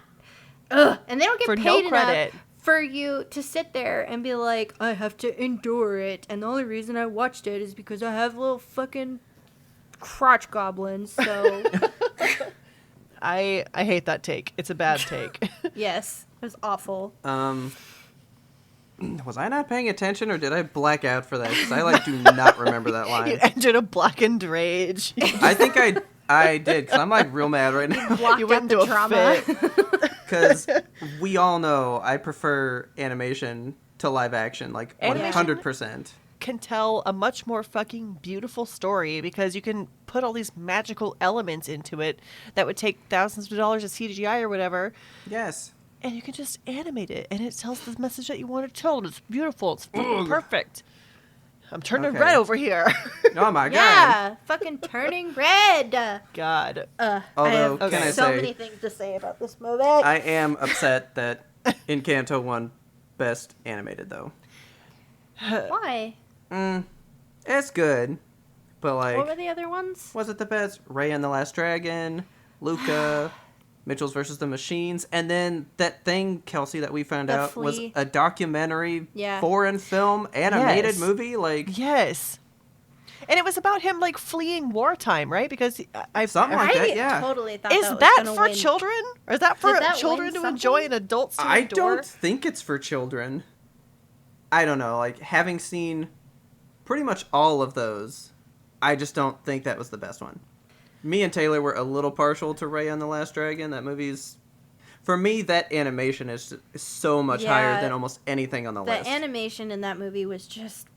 Ugh, and they don't get For no paid credit. enough for you to sit there and be like, I have to endure it, and the only reason I watched it is because I have little fucking crotch goblins, so... I hate that take. It's a bad take. Yes, it was awful. Was I not paying attention or did I black out for that? Because I, do not remember that You line. entered a blackened rage. I think I did, because I'm, real mad right now. Blocked You out went the into a drama. fit. Because we all know I prefer animation to live action, Animation? 100%. Can tell a much more fucking beautiful story because you can put all these magical elements into it that would take thousands of dollars of CGI or whatever, Yes. and you can just animate it, and it tells the message that you want to tell, and it's beautiful. It's fucking perfect. I'm turning Okay. red over here. Oh my god. Yeah, fucking turning red. God. I Although, have can I so say, many things to say about this movie. I am upset that Encanto won Best Animated, though. Why? It's good, But like, What were the other ones? was it the best? Ray and the Last Dragon, Luca, Mitchell's versus the Machines, and then that thing, Kelsey, that we found The out was Flea. a documentary, Yeah. foreign film, animated Yes. movie. Like, Yes. And it was about him like fleeing wartime, right? Because I've Something like that, yeah. totally thought is that was that gonna for win. children, or is that for Did that children win to enjoy something? and adults to I adore? don't think it's for children. I don't know. Like, having seen pretty much all of those, I just don't think that was the best one. Me and Taylor were a little partial to Ray and the Last Dragon. That movie's... For me, that animation is so much higher Yeah. than almost anything on the The list. animation in that movie was just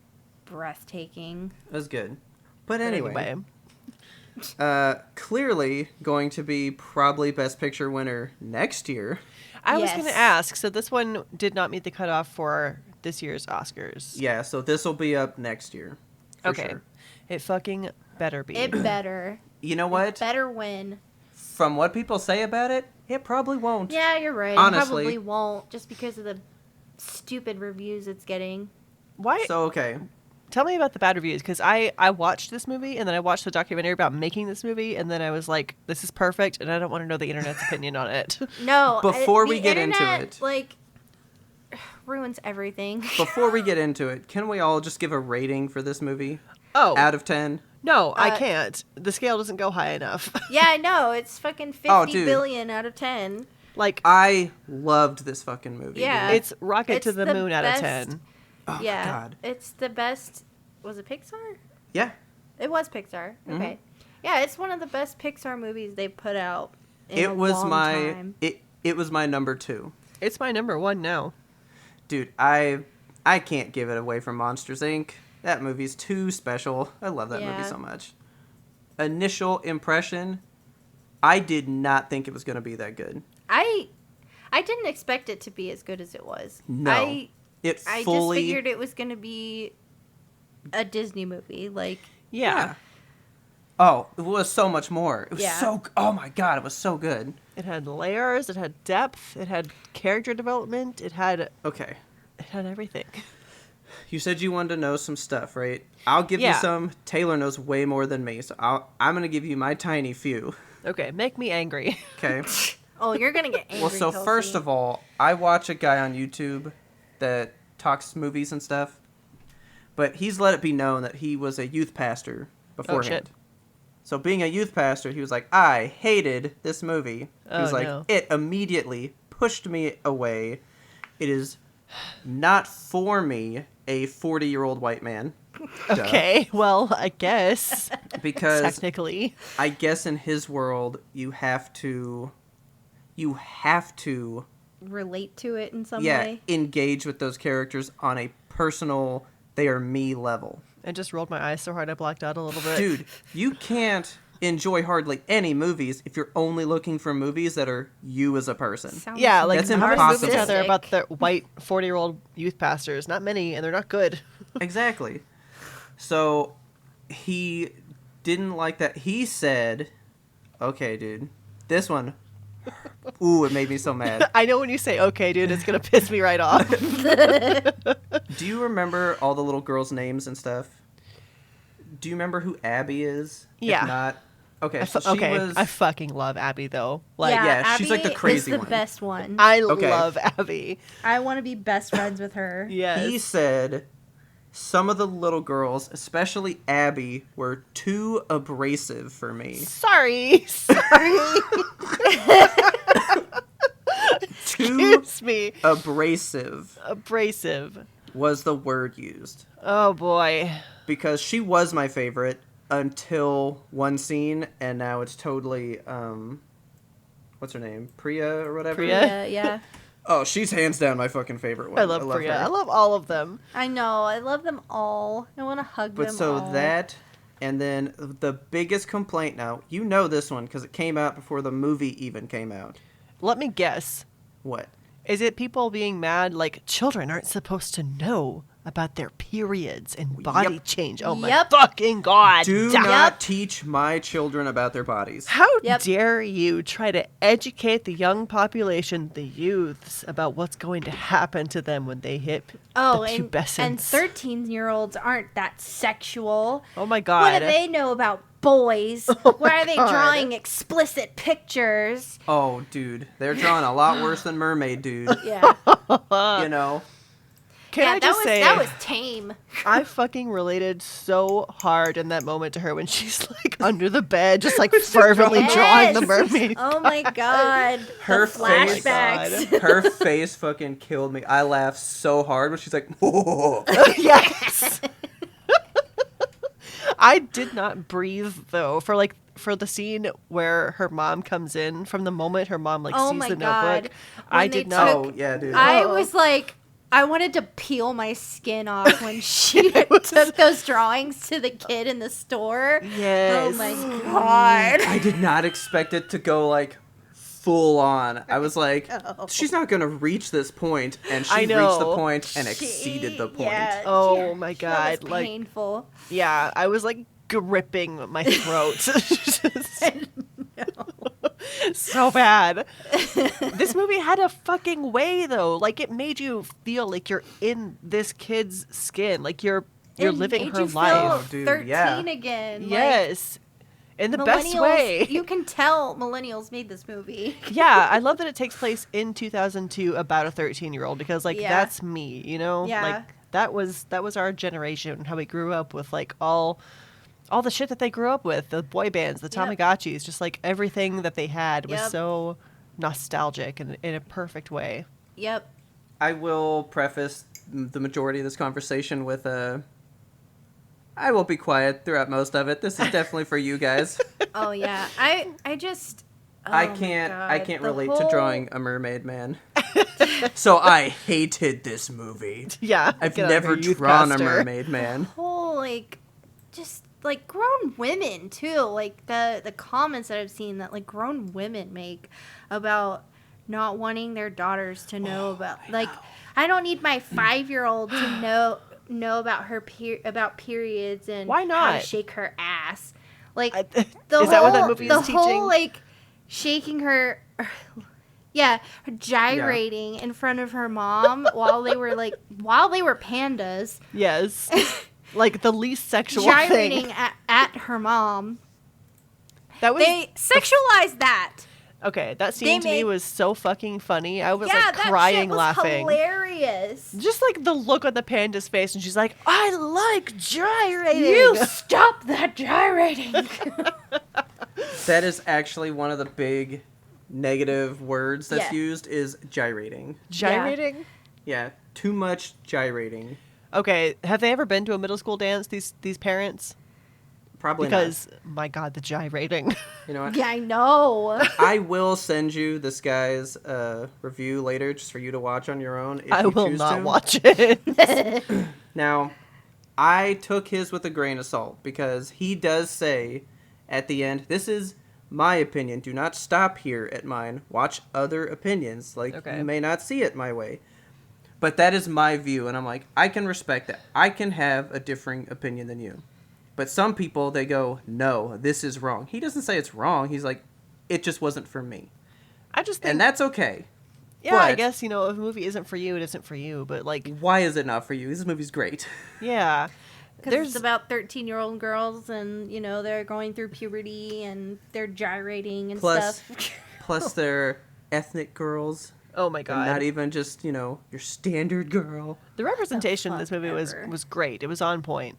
breathtaking. It was good. But But anyway, clearly going to be probably Best Picture winner next year. I was Yes. going to ask. So this one did not meet the cutoff for this year's Oscars. Yeah, so this will be up next year. For Okay. sure. It fucking better be. It better. You know what? Better win. From what people say about it, it probably won't. Yeah, you're right. Honestly. Probably won't, just because of the stupid reviews it's getting. Why? So, okay. Tell me about the bad reviews, because I watched this movie and then I watched the documentary about making this movie, and then I was like, this is perfect, and I don't want to know the internet's opinion on it. No. Before the we get into internet, it. like, ruins everything. Before we get into it, can we all just give a rating for this movie? Oh, Out of 10? no, I Uh, can't. The scale doesn't go high enough. Yeah, I know. It's fucking 50 Oh, dude. billion out of 10. Like, I loved this fucking movie. Yeah. dude. it's rocket to It's the the moon out of best- 10. Oh, Yeah. my God. It's the best. Was it Pixar? Yeah. It was Pixar. Mhm. Okay. Yeah, it's one of the best Pixar movies they've put out in a It was long my time. it was my number 2. It's my number 1 now. Dude, I can't give it away from Monsters Inc. That movie's too special. I love that movie Yeah. so much. Initial impression, I did not think it was going to be that good. I didn't expect it to be as good as it was. No. It I fully just figured it was going to be a Disney movie. Like, Yeah. Oh, it was so much more. It was Yeah. oh my God, it was so good. It had layers, it had depth, it had character development, it had Okay. everything. You said you wanted to know some stuff, right? I'll give you Yeah. some. Taylor knows way more than me, so I'm going to give you my tiny few. Okay, make me angry. Okay? oh, you're going to get angry. Well, so Kelsey. first of all, I watch a guy on YouTube that talks movies and stuff, but he's let it be known that he was a youth pastor beforehand. shit. So being a youth pastor, he was like, I hated this movie. He was Oh, like, no. it immediately pushed me away. It is not for me, a 40-year-old white man. Duh. Okay, well, I guess. Because Technically. I guess in his world, you have to relate to it in some yeah, way. engage with those characters on a personal, they are me level. I just rolled my eyes so hard I blacked out a little bit. Dude, you can't enjoy hardly any movies if you're only looking for movies that are you as a person. Sounds Yeah, like That's how many impossible. movies are there about narcissistic. the white 40-year-old youth pastors? Not many, and they're not good. Exactly. So he didn't like that. He said, okay, dude, this one, ooh, it made me so mad. I know when you say, okay, dude, it's going to piss me right off. Do you remember all the little girls' names and stuff? Do you remember who Abby is? Yeah. If not, okay, so she okay, was... I fucking love Abby, though. Like, yeah, she's like the Abby crazy is the one. best one. I Okay. love Abby. I want to be best friends with her. Yes. He said some of the little girls, especially Abby, were too abrasive for me. Sorry. Too Excuse me. abrasive Abrasive. was the word used. Oh, boy. Because she was my favorite until one scene, and now it's totally, what's her name? Priya or whatever? Priya? Yeah. Oh, she's hands down my fucking favorite one. I love Priya. her. I love all of them. I know. I love them all. I want to hug But them so all. that, and then the biggest complaint now, you know this one because it came out before the movie even came out. Let me guess. What? Is it people being mad like children aren't supposed to know about their periods and body Yep. change. Oh my Yep. fucking God. Do Damn. not teach my children about their bodies. How Yep. dare you try to educate the young population, the youths, about what's going to happen to them when they hit Oh, the and pubescence? 13-year-olds aren't that sexual. Oh my God. What do they know about boys? Why are they God. drawing explicit pictures? Oh, dude, they're drawing a lot worse than Mermaid Dude. Yeah. You know, Can I just say, that was tame. I fucking related so hard in that moment to her when she's like under the bed, just like fervently drawing the Yes. mermaid. Oh my God. Her the face- flashbacks. her face fucking killed me. I laughed so hard when she's like, "Whoa." Yes. I did not breathe though for the scene where her mom comes in. From the moment her mom Oh sees my the God. notebook, When I they did not. Oh yeah, dude. I Oh. was like, I wanted to peel my skin off when she took those drawings to the kid in the store. Yes. Oh my God. I did not expect it to go like full on. I was like, Oh. she's not gonna reach this point, and she I reached the know. point and exceeded the point. Yeah, Oh my that God, was like- painful. Yeah, I was like gripping my throat. So bad. This movie had a fucking way though. Like it made you feel like you're in this kid's skin. Like you're It living made her you feel life. Oh, dude, 13 yeah. again. Like, Yes. In the best millennials- way. You can tell millennials made this movie. Yeah, I love that it takes place in 2002 about a 13-year-old because like Yeah. that's me, you know? Yeah. Like that was our generation, how we grew up with like all the shit that they grew up with, the boy bands, the Yep. Tamagotchis, just like everything that they had was Yep. so nostalgic and in a perfect way. Yep. I will preface the majority of this conversation with I will be quiet throughout most of it. This is definitely for you guys. Oh yeah. I just. I oh my can't God, the relate to whole- drawing a mermaid man. So I hated this movie. Yeah. I've get out of never here, youth drawn a pastor. mermaid man. Whole like, just like grown women too. Like the comments that I've seen that like grown women make about not wanting their daughters to know about like. I don't need my 5-year-old to know about her about periods and Why how not? to shake her ass. Like I- the is that what that movie the is whole teaching? like shaking her, yeah, her gyrating in front of her mom while they were pandas, Yes. Like the least sexual gyrating thing. at her mom. That was They sexualized that. okay. That they scene to me made- was so fucking funny. I was Yeah, like that crying, shit was laughing. hilarious. Just like the look on the panda's face, and she's like, "I like gyrating." You stop that gyrating. That is actually one of the big negative words that's Yeah. used is gyrating. gyrating. Yeah, too much gyrating. Okay, have they ever been to a middle school dance? These parents, Probably because my God, the gyrating. not. You know what? Yeah, I know. I will send you this guy's review later just for you to watch on your own. If I you will choose not to. watch it. Now, I took his with a grain of salt because he does say at the end, this is my opinion. Do not stop here at mine. Watch other opinions. Like, Okay. you may not see it my way. But that is my view, and I'm like, I can respect that. I can have a differing opinion than you. But some people, they go, no, this is wrong. He doesn't say it's wrong. He's like, it just wasn't for me. I just think, And that's okay. yeah, I but- guess if a movie isn't for you, it isn't for you. But like, Why is it not for you? This movie's great. yeah, Because it's about 13-year-old girls and, they're going through puberty and they're gyrating and Plus- stuff. Plus, they're ethnic girls. oh my And God, not even just, your standard girl. the representation in this fuck movie ever. was great. It was on point.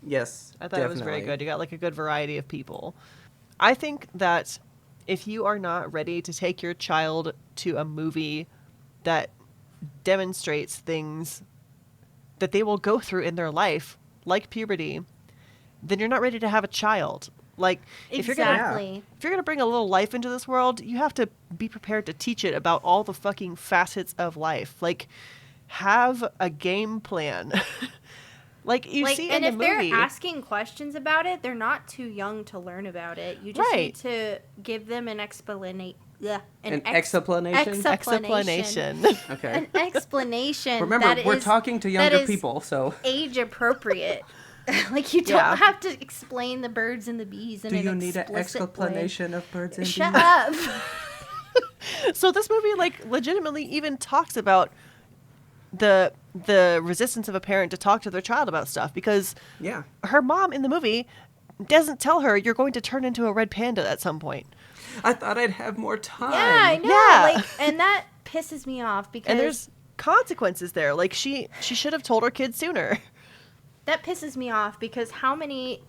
Yes, I thought it was very definitely. good. You got like a good variety of people. I think that if you are not ready to take your child to a movie that demonstrates things that they will go through in their life, like puberty, then you're not ready to have a child. Like if you're Exactly. gonna bring a little life into this world, you have to be prepared to teach it about all the fucking facets of life. Like have a game plan. Like you see in and the if movie. they're asking questions about it, they're not too young to learn about it. You just Right. need to give them an yeah, An explanation? Explanation. Okay. An explanation. Remember, that we're is- talking to that younger is people, so. age appropriate. Like you don't Yeah. have to explain the birds and the bees in Do an you need an explicit way. explanation of birds and Shut bees? up. So this movie, like, legitimately even talks about the resistance of a parent to talk to their child about stuff, because Yeah. her mom in the movie doesn't tell her you're going to turn into a red panda at some point. I thought I'd have more time. Yeah, I know. Yeah. Like, and that pisses me off because And there's consequences there. Like, she should have told her kid sooner. that pisses me off because how many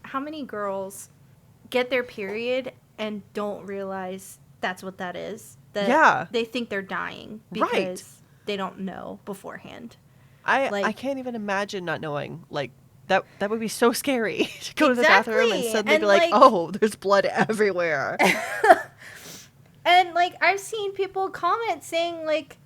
girls get their period and don't realize that's what that is? That Yeah. they think they're dying because Right. they don't know beforehand. I Like- can't even imagine not knowing. Like, that would be so scary to go to the bathroom and Exactly. suddenly And, be like, like- oh, there's blood everywhere. And like I've seen people comment saying like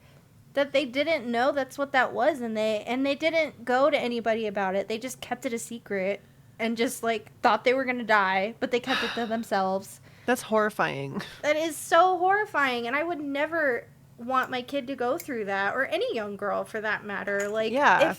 that they didn't know that's what that was, and they didn't go to anybody about it. They just kept it a secret and just like thought they were gonna die, but they kept it to themselves. That's horrifying. That is so horrifying, and I would never want my kid to go through that, or any young girl for that matter. Like, Yeah.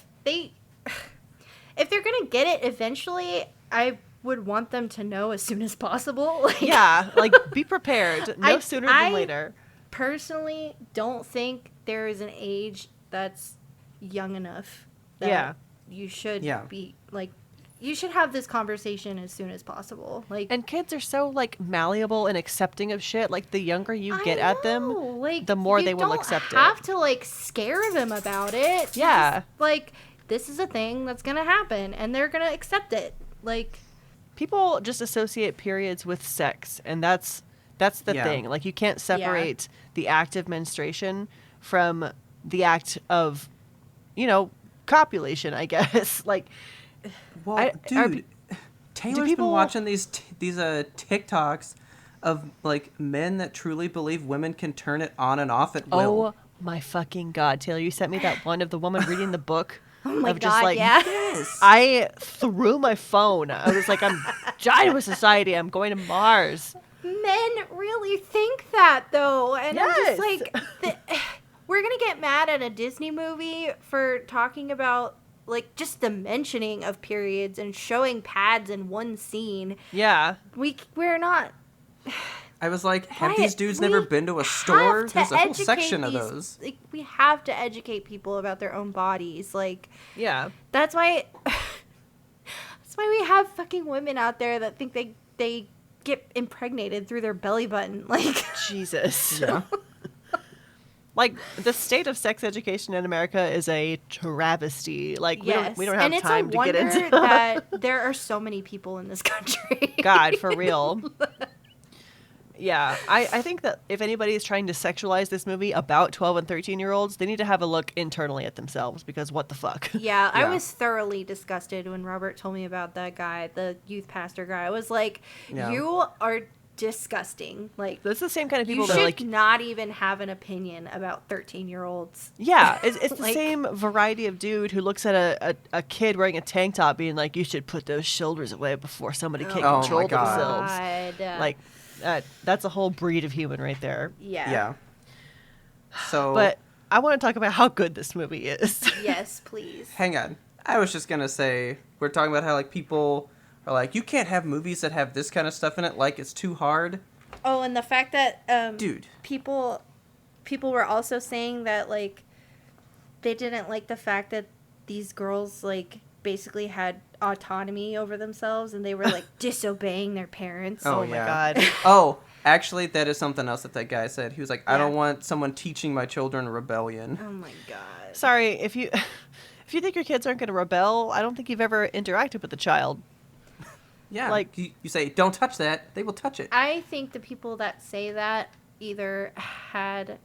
if they're gonna get it eventually, I would want them to know as soon as possible. Like, Yeah, like, be prepared. No sooner than later. personally don't think there is an age that's young enough that Yeah. you should Yeah. be like you should have this conversation as soon as possible. Like, And kids are so, like, malleable and accepting of shit. Like, the younger you I get at them, know, like, the more you they will don't accept it. have to like scare them about it. You Yeah. just, like, this is a thing that's gonna happen and they're gonna accept it. Like, people just associate periods with sex, and that's the Yeah. thing. Like, you can't separate the act of menstruation from the act of, copulation, I guess. Like, Well, are dude, Taylor's people- been watching these TikToks of like men that truly believe women can turn it on and off at will. oh my fucking God, Taylor, you sent me that one of the woman reading the book. oh my of god, just, like, yeah. Yes. I threw my phone. I was like, I'm giant with society. I'm going to Mars. Men really think that though, and I'm Yes. just like, we're gonna get mad at a Disney movie for talking about like just the mentioning of periods and showing pads in one scene. Yeah. We're not. I was like, have Why- these dudes we never been to a have store? to There's a whole educate section of these- those. Like, we have to educate people about their own bodies. Like, Yeah. that's why. That's why we have fucking women out there that think they get impregnated through their belly button. Like, Jesus. Yeah. Like, the state of sex education in America is a travesty. Like, yes, we don't have and it's time a to wonder get into that there are so many people in this country. God, for real. Yeah, I think that if anybody is trying to sexualize this movie about 12 and 13-year-olds, they need to have a look internally at themselves, because what the fuck? Yeah, I Yeah. was thoroughly disgusted when Robert told me about that guy, the youth pastor guy. I was like, Yeah. you are disgusting. Like, That's the same kind of people you that should are like, not even have an opinion about 13-year-olds. yeah, it's the Like- same variety of dude who looks at a kid wearing a tank top being like, you should put those shoulders away before somebody can't Oh my control God. themselves. God. Like, that's a whole breed of human right there. yeah. Yeah. So, But I want to talk about how good this movie is. Yes, please. hang on. I was just gonna say, we're talking about how like people are like, you can't have movies that have this kind of stuff in it, like it's too hard. Oh, and the fact that Dude. people were also saying that like they didn't like the fact that these girls like basically had autonomy over themselves and they were like disobeying their parents. Oh, Oh my yeah. God. Oh, actually, that is something else that guy said. He was like, I Yeah. don't want someone teaching my children rebellion. Oh my god. Sorry, if you think your kids aren't going to rebel, I don't think you've ever interacted with a child. Yeah. Like- you say, don't touch that, they will touch it. I think the people that say that either had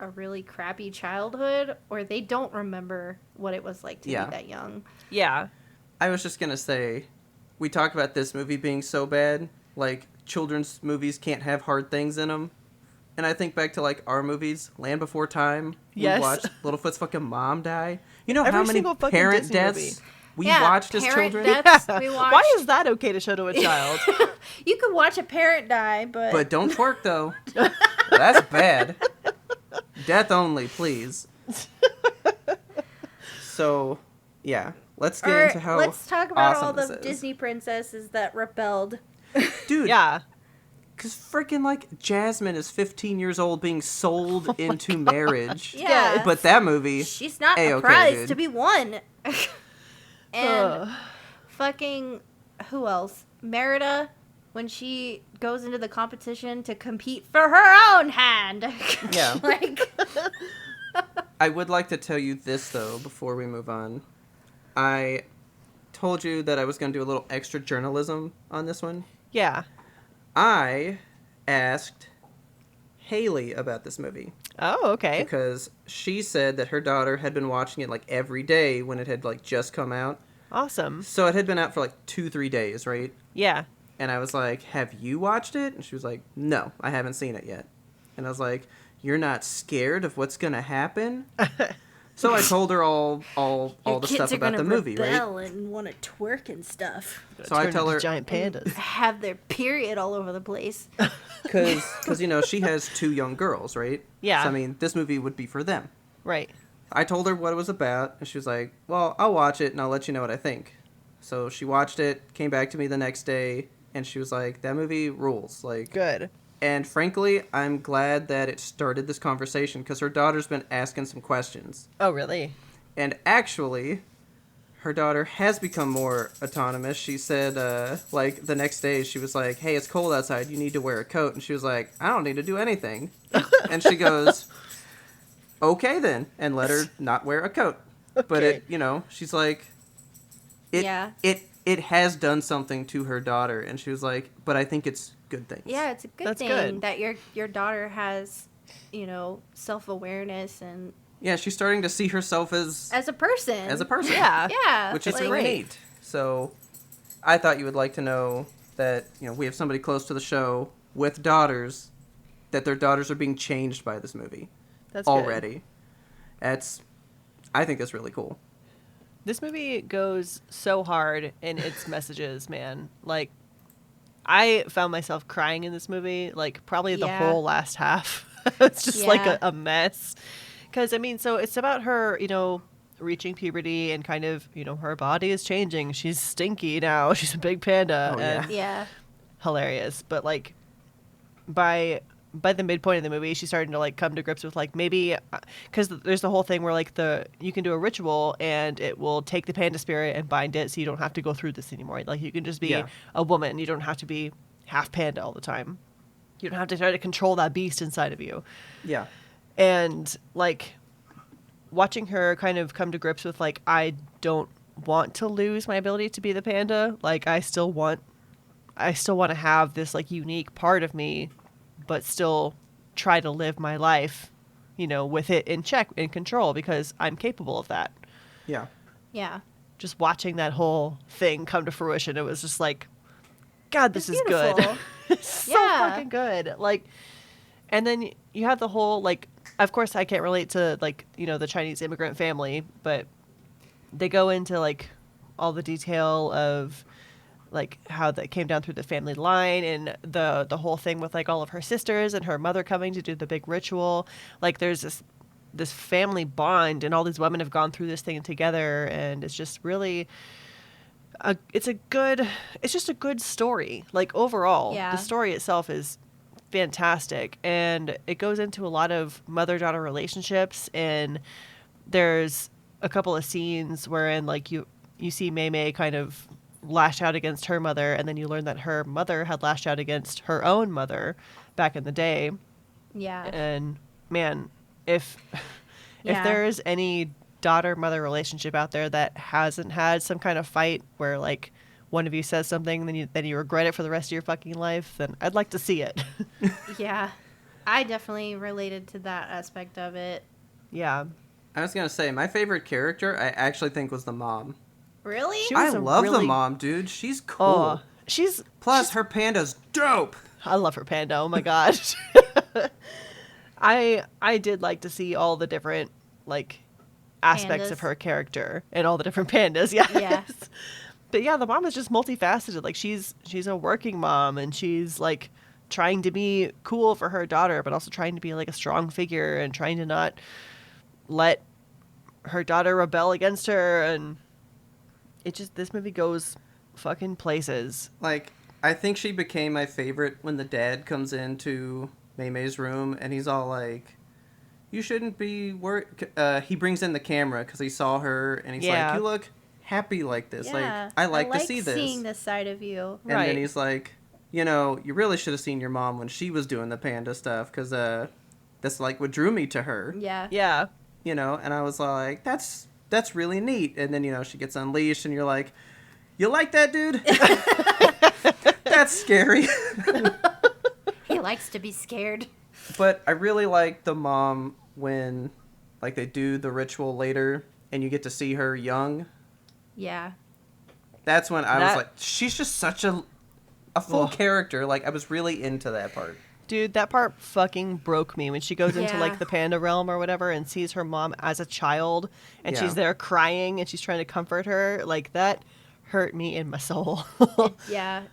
a really crappy childhood or they don't remember what it was like to Yeah. be that young. Yeah. I was just gonna say, we talk about this movie being so bad, like children's movies can't have hard things in them, and I think back to like our movies, Land Before Time. Yes. We watched Littlefoot's fucking mom die. You know Every how many single fucking parent Disney deaths movie. we Yeah, watched as parent children? deaths. We watched. Why is that okay to show to a child? You could watch a parent die, but But don't twerk though. That's bad. Death only, please. So, yeah. Let's get into how let's talk about awesome all this the is. Disney princesses that rebelled. Dude, Yeah. because freaking, like, Jasmine is 15 years old being sold into marriage. Yeah. But that movie, She's not A-okay, a prize dude. to be won. And Ugh. fucking, who else? Merida, when she goes into the competition to compete for her own hand. Yeah. Like, I would like to tell you this, though, before we move on. I told you that I was going to do a little extra journalism on this one. Yeah. I asked Haley about this movie Oh, okay. because she said that her daughter had been watching it like every day when it had like just come out. Awesome. So it had been out for like 2-3 days, right? Yeah. And I was like, "Have you watched it?" And she was like, "No, I haven't seen it yet." And I was like, "You're not scared of what's gonna happen?" So I told her all the stuff about the movie, right? And want to twerk and stuff. So I tell her, giant pandas. Have their period all over the place. because you know she has 2 young girls, right? Yeah. So I mean, this movie would be for them. Right. I told her what it was about, and she was like, "Well, I'll watch it and I'll let you know what I think." So she watched it, came back to me the next day, and she was like, "That movie rules!" Like, Good. and frankly, I'm glad that it started this conversation because her daughter's been asking some questions, Oh, really? and actually, her daughter has become more autonomous. She said, like the next day, she was like, "Hey, it's cold outside. You need to wear a coat," and she was like, "I don't need to do anything," and she goes, "Okay then," and let her not wear a coat. But Okay. it, you know, she's like, Yeah. it has done something to her daughter, and she was like, "But I think it's good things." Yeah, it's a good That's thing good. that your daughter has, self-awareness and Yeah, she's starting to see herself as as a person. Yeah. Yeah. which is like, great. neat. So, I thought you would like to know that we have somebody close to the show with daughters, that their daughters are being changed by this movie That's good. already. I think that's really cool. This movie goes so hard in its messages, man. Like, I found myself crying in this movie, like, probably the Yeah. whole last half. It's just like Yeah. a mess. Because, I mean, so it's about her, reaching puberty and kind of, her body is changing. She's stinky now. She's a big panda. Oh, yeah. and Yeah. hilarious. But, like, by the midpoint of the movie, she's starting to like come to grips with like maybe because there's the whole thing where like you can do a ritual and it will take the panda spirit and bind it, so you don't have to go through this anymore. Like you can just be Yeah. a woman. You don't have to be half panda all the time. You don't have to try to control that beast inside of you. Yeah. And like watching her kind of come to grips with like, I don't want to lose my ability to be the panda. Like I still want to have this like unique part of me, but still try to live my life, with it in check, in control, because I'm capable of that. Yeah. Yeah. Just watching that whole thing come to fruition, it was just like, God, this is good. beautiful. It's so Yeah. fucking good. Like, and then you have the whole, like, of course I can't relate to, like, the Chinese immigrant family, but they go into, like, all the detail of, like, how that came down through the family line and the whole thing with, like, all of her sisters and her mother coming to do the big ritual. Like, there's this family bond, and all these women have gone through this thing together, and it's just really... it's just a good story. Like overall, Yeah. the story itself is fantastic, and it goes into a lot of mother-daughter relationships, and there's a couple of scenes wherein like you see Mei Mei kind of lash out against her mother, and then you learn that her mother had lashed out against her own mother back in the day. Yeah. And man, if Yeah. there is any daughter-mother relationship out there that hasn't had some kind of fight where like one of you says something, then you regret it for the rest of your fucking life, then I'd like to see it. Yeah. I definitely related to that aspect of it. Yeah. I was gonna say my favorite character I actually think was the mom. Really? She I was a love the really- mom, dude. She's cool. Oh, she's Plus, her panda's dope. I love her panda. Oh my god. I did like to see all the different like aspects of Pandas. her character and all the different pandas. Yes. Yeah. But yeah, the mom is just multifaceted. Like she's a working mom, and she's like trying to be cool for her daughter, but also trying to be like a strong figure and trying to not let her daughter rebel against her. And this movie goes fucking places. Like, I think she became my favorite when the dad comes into Mei Mei's room and he's all like, you shouldn't be worried. He brings in the camera because he saw her and he's like, you look happy like this. Like, I like to see this. Seeing this side of you. And then he's like, you know, you really should have seen your mom when she was doing the panda stuff because that's like what drew me to her. Yeah. Yeah. You know, and I was like, that's really neat. And then, you know, she gets unleashed and you're like, you like that, dude? That's scary. He likes to be scared. But I really like the mom when, like, they do the ritual later and you get to see her young. Yeah. That's when I was like, she's just such a full character. Like, I was really into that part. Dude, that part fucking broke me when she goes into like the panda realm or whatever and sees her mom as a child and she's there crying and she's trying to comfort her. Like, that hurt me in my soul.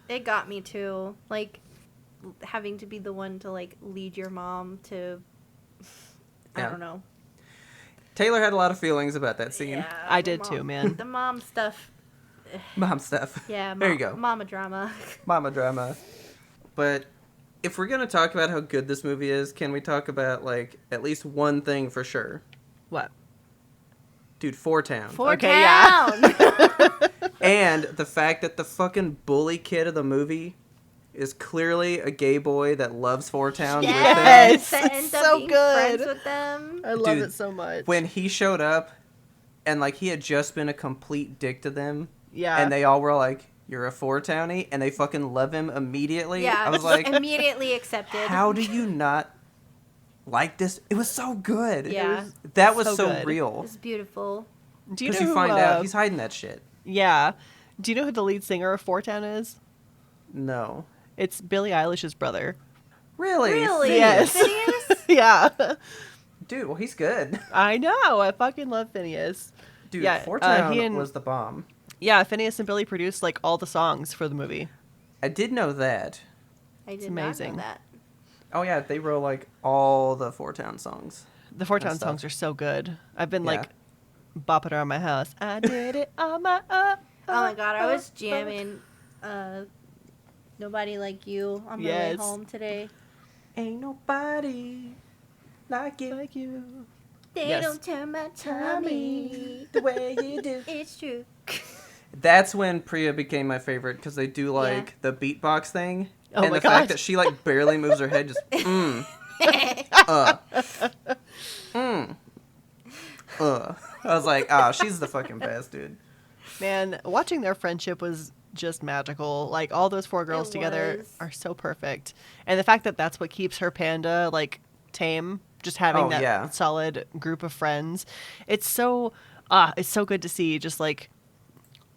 It got me too. Like, having to be the one to like lead your mom to, I don't know. Taylor had a lot of feelings about that scene. Yeah, I did too, man. The mom stuff. Mom stuff. Yeah, there you go. Mama drama. Mama drama. But if we're going to talk about how good this movie is, can we talk about, like, at least one thing for sure? What? Dude, Four Town. Okay, yeah. And the fact that the fucking bully kid of the movie is clearly a gay boy that loves Four Town. Yes, that ends it's up so being good. friends with them. I love Dude, it so much. When he showed up and, like, he had just been a complete dick to them. Yeah. And they all were like, you're a Four Townie, and they fucking love him immediately. Yeah, I was like, immediately accepted. how do you not like this? It was so good. Yeah. That was so so good. real. It's beautiful. Do you know Because you who, find out he's hiding that shit. Yeah. Do you know who the lead singer of Four Town is? No. It's Billie Eilish's brother. Really? Really? Yes. Phineas? Yeah. Dude, well, he's good. I know. I fucking love Phineas. Dude, Yeah, Four Town he and- was the bomb. Yeah, Phineas and Billy produced like all the songs for the movie. I did know that. I did amazing. not know that. Oh, yeah, they wrote, like, all the Four Town songs. The Four Town stuff. songs are so good. I've been Yeah. like bopping around my house. I did it on my own. Oh my god, I was jamming Nobody Like You on my way Yes. home today. Ain't nobody like you. Like you. They Yes. don't turn my tummy. the way you do. It's true. That's when Priya became my favorite because they do like the beatbox thing, Oh and my the fact God. that she like barely moves her head, just I was like, oh, she's the fucking best, dude. Man, watching their friendship was just magical. Like, all those four girls It together was. are so perfect. And the fact that that's what keeps her panda, like, tame, just having Oh, that yeah. solid group of friends. It's so good to see just, like,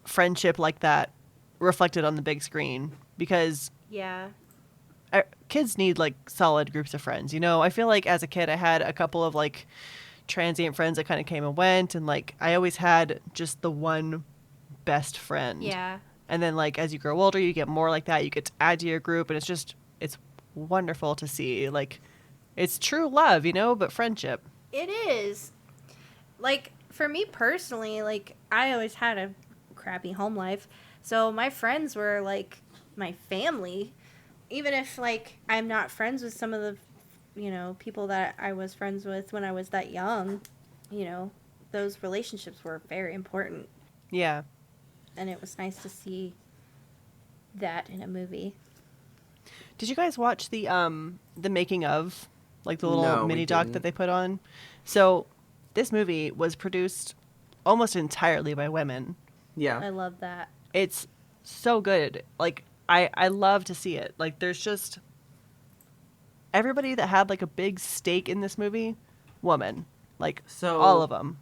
friendship like that reflected on the big screen. Because Yeah. kids need, like, solid groups of friends, you know? I feel like as a kid I had a couple of, like, transient friends that kind of came and went. And, like, I always had just the one best friend. Yeah. And then, like, as you grow older, you get more like that. You get to add to your group, and it's wonderful to see. Like, it's true love, you know, but friendship. It is. Like, for me personally, like, I always had a crappy home life. So my friends were, like, my family. Even if, like, I'm not friends with some of the, you know, people that I was friends with when I was that young, you know, those relationships were very important. Yeah. And it was nice to see that in a movie. Did you guys watch the making of, like, the little No, we mini doc didn't. that they put on? So this movie was produced almost entirely by women. Yeah. I love that. It's so good. Like, I love to see it. Like, there's just everybody that had, like, a big stake in this movie, woman. Like, So, all of them.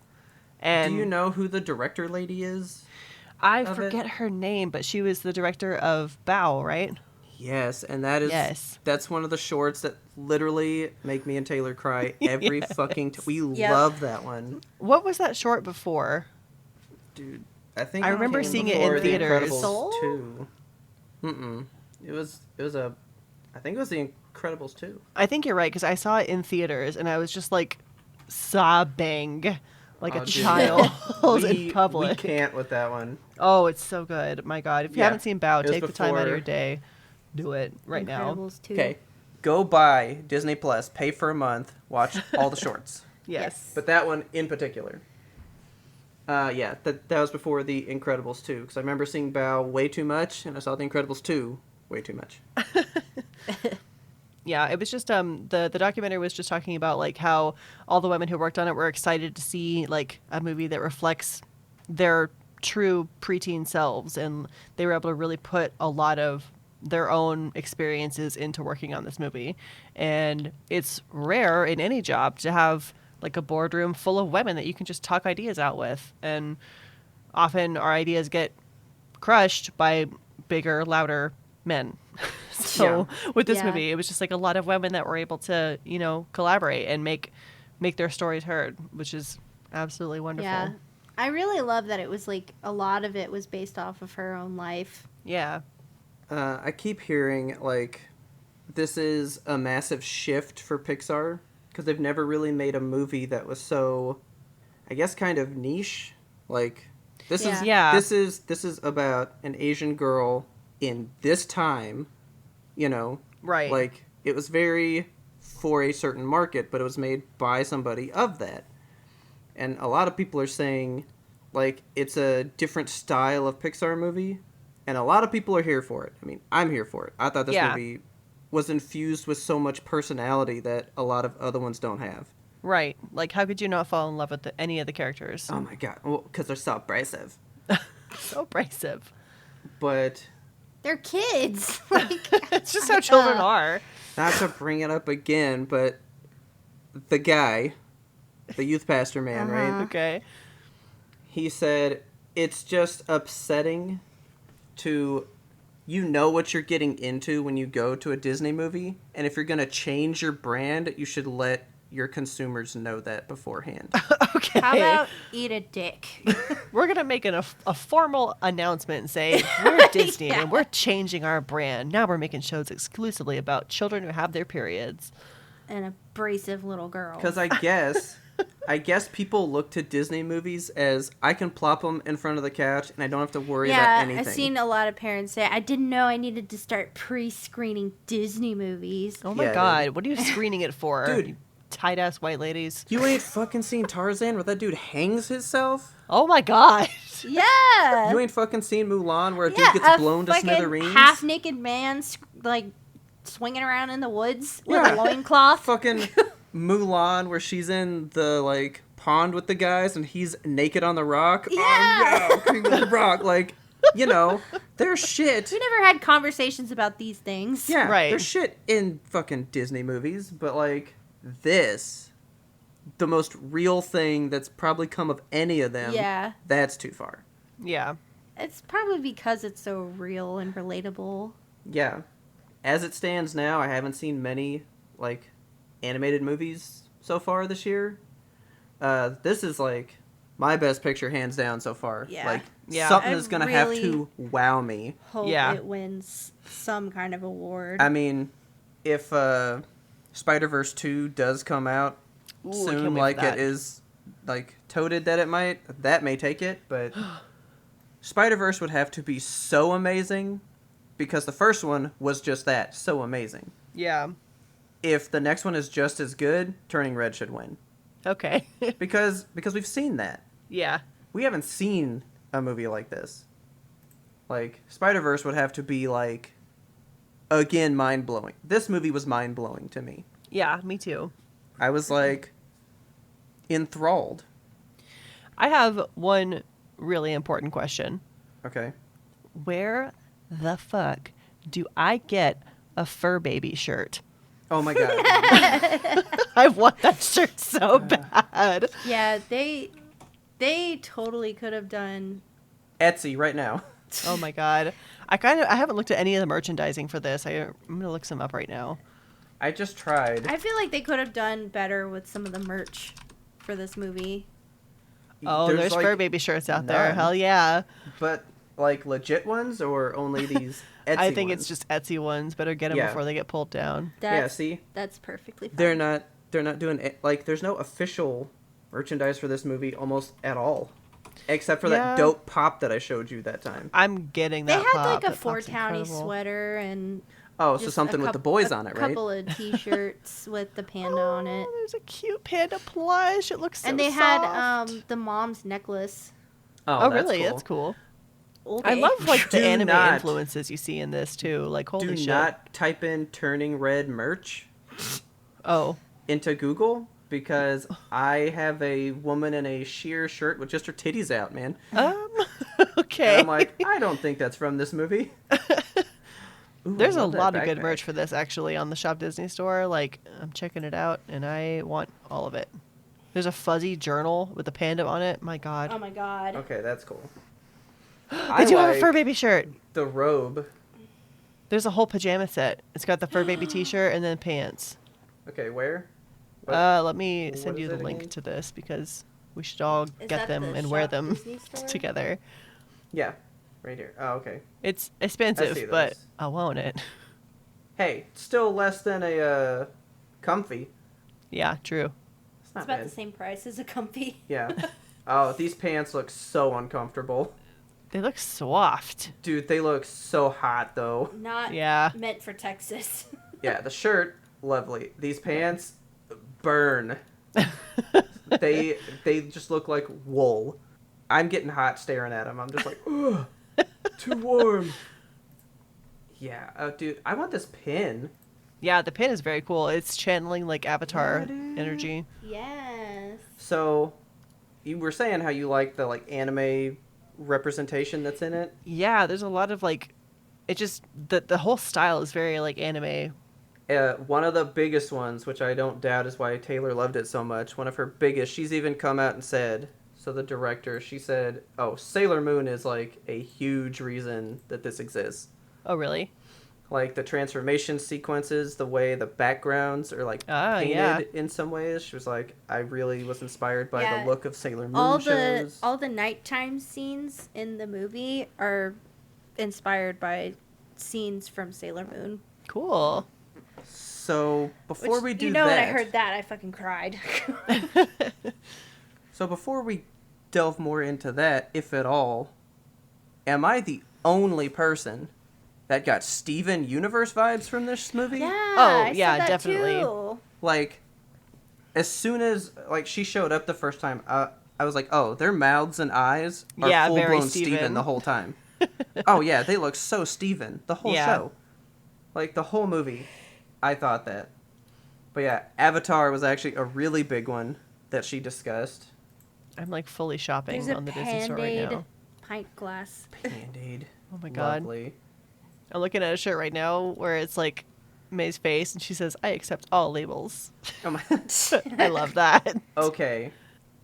And do you know who the director lady is? I of it? forget her name, but she was the director of Bow, right? Yes, and that is Yes. that's one of the shorts that literally make me and Taylor cry every fucking we Yep. love that one. What was that short before? Dude, I think I it remember came seeing it in before The theaters. Incredibles Soul? 2. It was a I think it was The Incredibles 2. I think you're right because I saw it in theaters and I was just like sobbing like Oh, a dude. child in public. We can't with that one. Oh, it's so good. My God. If you Yeah. haven't seen Bao, It was take the time out of before- your day. Do it right now. Incredibles 2. Okay, go buy Disney Plus, pay for a month, watch all the shorts. Yes. But that one in particular. Yeah, that was before The Incredibles 2, because I remember seeing Bao way too much, and I saw The Incredibles 2 way too much. Yeah, it was just the documentary was just talking about like how all the women who worked on it were excited to see like a movie that reflects their true preteen selves, and they were able to really put a lot of their own experiences into working on this movie. And it's rare in any job to have like a boardroom full of women that you can just talk ideas out with, and often our ideas get crushed by bigger, louder men. So with this Yeah. movie, it was just like a lot of women that were able to, collaborate and make their stories heard, which is absolutely wonderful. Yeah. I really love that it was like a lot of it was based off of her own life. Yeah. I keep hearing, like, this is a massive shift for Pixar, because they've never really made a movie that was so, I guess, kind of niche. Like, this Yeah. this is about an Asian girl in this time, Right. Like, it was very for a certain market, but it was made by somebody of that. And a lot of people are saying, like, it's a different style of Pixar movie, and a lot of people are here for it. I mean, I'm here for it. I thought this movie was infused with so much personality that a lot of other ones don't have. Right. Like, how could you not fall in love with any of the characters? Oh my god. Well, because they're so abrasive. So abrasive. But They're kids. Like, It's just how children are. not to bring it up again, but the guy, the youth pastor man, right? Okay. He said, it's just upsetting to, what you're getting into when you go to a Disney movie. And if you're going to change your brand, you should let your consumers know that beforehand. Okay. how about eat a dick? We're going to make a formal announcement and say, we're Disney Yeah. and we're changing our brand. Now we're making shows exclusively about children who have their periods. An abrasive little girl. Because I guess people look to Disney movies as, I can plop them in front of the couch and I don't have to worry about anything. I've seen a lot of parents say, I didn't know I needed to start pre-screening Disney movies. Oh my Yeah, God. dude. What are you screening it for? Dude. You tight-ass white ladies. You ain't fucking seen Tarzan where that dude hangs himself? Oh my God. Yeah. You ain't fucking seen Mulan where a dude yeah, gets a blown to fucking smithereens? half-naked man, like, swinging around in the woods with Yeah. a loincloth. Fucking Mulan where she's in the, like, pond with the guys and he's naked on the rock. Yeah. Oh, yeah, King of the Rock. Like, there's shit. We never had conversations about these things. Yeah, Right. there's shit in fucking Disney movies, but, like, this, the most real thing that's probably come of any of them, Yeah. that's too far. Yeah. It's probably because it's so real and relatable. Yeah. As it stands now, I haven't seen many, like, animated movies so far this year. This is, like, my best picture hands down so far. Yeah. Like, Yeah. something I that's going to have really- to wow me. Hope Yeah. it wins some kind of award. I mean, if Spider-Verse 2 does come out Ooh, I soon, can't wait for like that. it is, like, touted that may take it, but Spider-Verse would have to be so amazing because the first one was just that, so amazing. Yeah. If the next one is just as good, Turning Red should win. Okay. Because we've seen that. Yeah. We haven't seen a movie like this. Like, Spider-Verse would have to be, like, again, mind-blowing. This movie was mind-blowing to me. Yeah, me too. I was, like, enthralled. I have one really important question. Okay. Where the fuck do I get a fur baby shirt? Oh my god. I want that shirt so bad. yeah, they totally could have done. Etsy right now. Oh my god. I haven't looked at any of the merchandising for this. I'm gonna look some up right now. I just tried. I feel like they could have done better with some of the merch for this movie. Oh, there's like, fur baby shirts out there. none. Hell yeah. But like legit ones or only these Etsy I think ones? it's just Etsy ones. Better get them Yeah. before they get pulled down. That's, see? That's perfectly fine. They're not doing it, like there's no official merchandise for this movie almost at all. Except for Yeah. that dope pop that I showed you that time. I'm getting They that had pop. like a That pop's Four Townie incredible. sweater and Oh, so just something with the boys on it, A right? couple of T-shirts with the panda on it, Oh, there's a cute panda plush. It looks so and they soft. had the mom's necklace. Oh, that's really? cool. That's cool. Okay. I love like the Do anime not- influences you see in this too. Like holy Do shit. not type in turning red merch Oh. into Google because I have a woman in a sheer shirt with just her titties out, man. Okay. And I'm like, I don't think that's from this movie. Ooh, I There's a love that lot of good backpack. merch for this actually on the Shop Disney store. Like I'm checking it out and I want all of it. There's a fuzzy journal with a panda on it. My god. Oh my god. Okay, that's cool. They do have a fur baby shirt. The robe. There's a whole pajama set. It's got the fur baby t-shirt and then pants. Okay, where? What? Let me What send is you the it link again? to this because we should all Is get that them the and wear Shop them Disney store? together. Yeah, right here. Oh, okay. It's I see expensive, but those. I want it. Hey, still less than a comfy. Yeah, true. It's not It's about bad. the same price as a comfy. Yeah. Oh, these pants look so uncomfortable. They look soft. Dude, they look so hot though. Not Yeah. meant for Texas. Yeah, the shirt, lovely. These pants burn. They just look like wool. I'm getting hot staring at them. I'm just like, ugh, too warm. Yeah, dude, I want this pin. Yeah, the pin is very cool. It's channeling like Avatar Yeah, dude. energy. Yes. So, you were saying how you like the like anime representation that's in it. Yeah, there's a lot of like, it just the whole style is very like anime. One of the biggest ones, which I don't doubt is why Taylor loved it so much, one of her biggest, she's even come out and said, so the director, she said, oh, Sailor Moon is like a huge reason that this exists. Oh, really? Like the transformation sequences, the way the backgrounds are like Ah, painted yeah. in some ways. She was like, I really was inspired by Yeah. the look of Sailor Moon All shows. the nighttime scenes in the movie are inspired by scenes from Sailor Moon. Cool. So before Which, we do you know, that, when I heard that, I fucking cried. so before we delve more into that, if at all, am I the only person that got Steven Universe vibes from this movie? Yeah. Oh, I yeah, said that definitely. too. Like, as soon as like she showed up the first time, I was like, oh, their mouths and eyes are Yeah, full very blown Steven. Steven the whole time. Oh yeah, they look so Steven the whole Yeah. show, like the whole movie. I thought that, but yeah, Avatar was actually a really big one that she discussed. I'm like fully shopping There's a on the Disney store right Band-Aid now. pint glass. Band-Aid. Oh my god. Lovely. I'm looking at a shirt right now where it's like May's face and she says, I accept all labels. Oh my. I love that. Okay,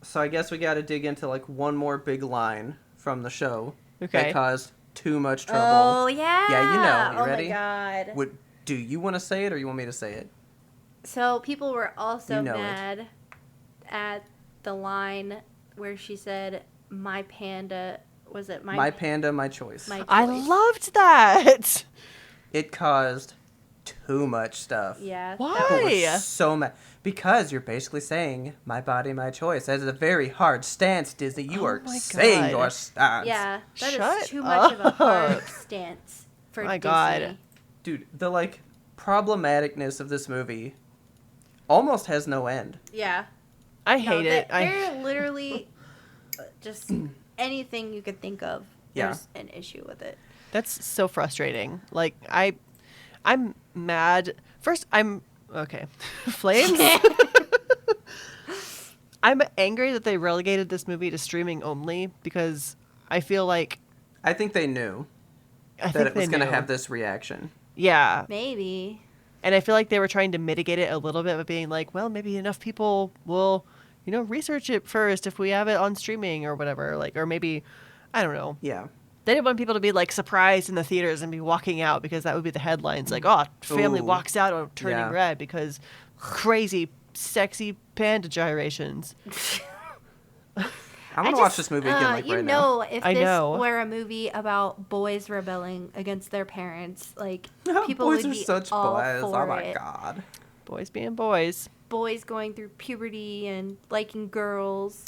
so I guess we got to dig into like one more big line from the show Okay. that caused too much trouble. Oh yeah. Yeah, you know. You oh ready? my god. Do you want to say it or you want me to say it? So people were also You know it. mad at the line where she said, "My panda." Was it My panda, my choice. my I choice?" loved that. It caused too much stuff. Yeah. Why? that People was- Hey. were so mad because you're basically saying my body, my choice. That is a very hard stance, Disney. You Oh are my saying God. your stance. Yeah, that is Shut too much of a hard up. stance for My Disney. God. Dude, the like problematicness of this movie almost has no end. Yeah. I No, hate it. They're literally just anything you could think of. Yeah. There's an issue with it. That's so frustrating. Like I'm mad. First, I'm okay. Flames. I'm angry that they relegated this movie to streaming only because I feel like I think they knew I that think it was they going to knew. have this reaction. Yeah, Maybe. and I feel like they were trying to mitigate it a little bit by being like, well, maybe enough people will, research it first if we have it on streaming or whatever. Like, or maybe I don't know. Yeah. They didn't want people to be like surprised in the theaters and be walking out because that would be the headlines. Like, oh, family Ooh. walks out on turning Yeah. red because crazy, sexy panda gyrations. I'm going to watch this movie again like you right know, now. if I this know. were a movie about boys rebelling against their parents, like people Boys would are be such all boys. for Oh my it. god. Boys being boys. Boys going through puberty and liking girls.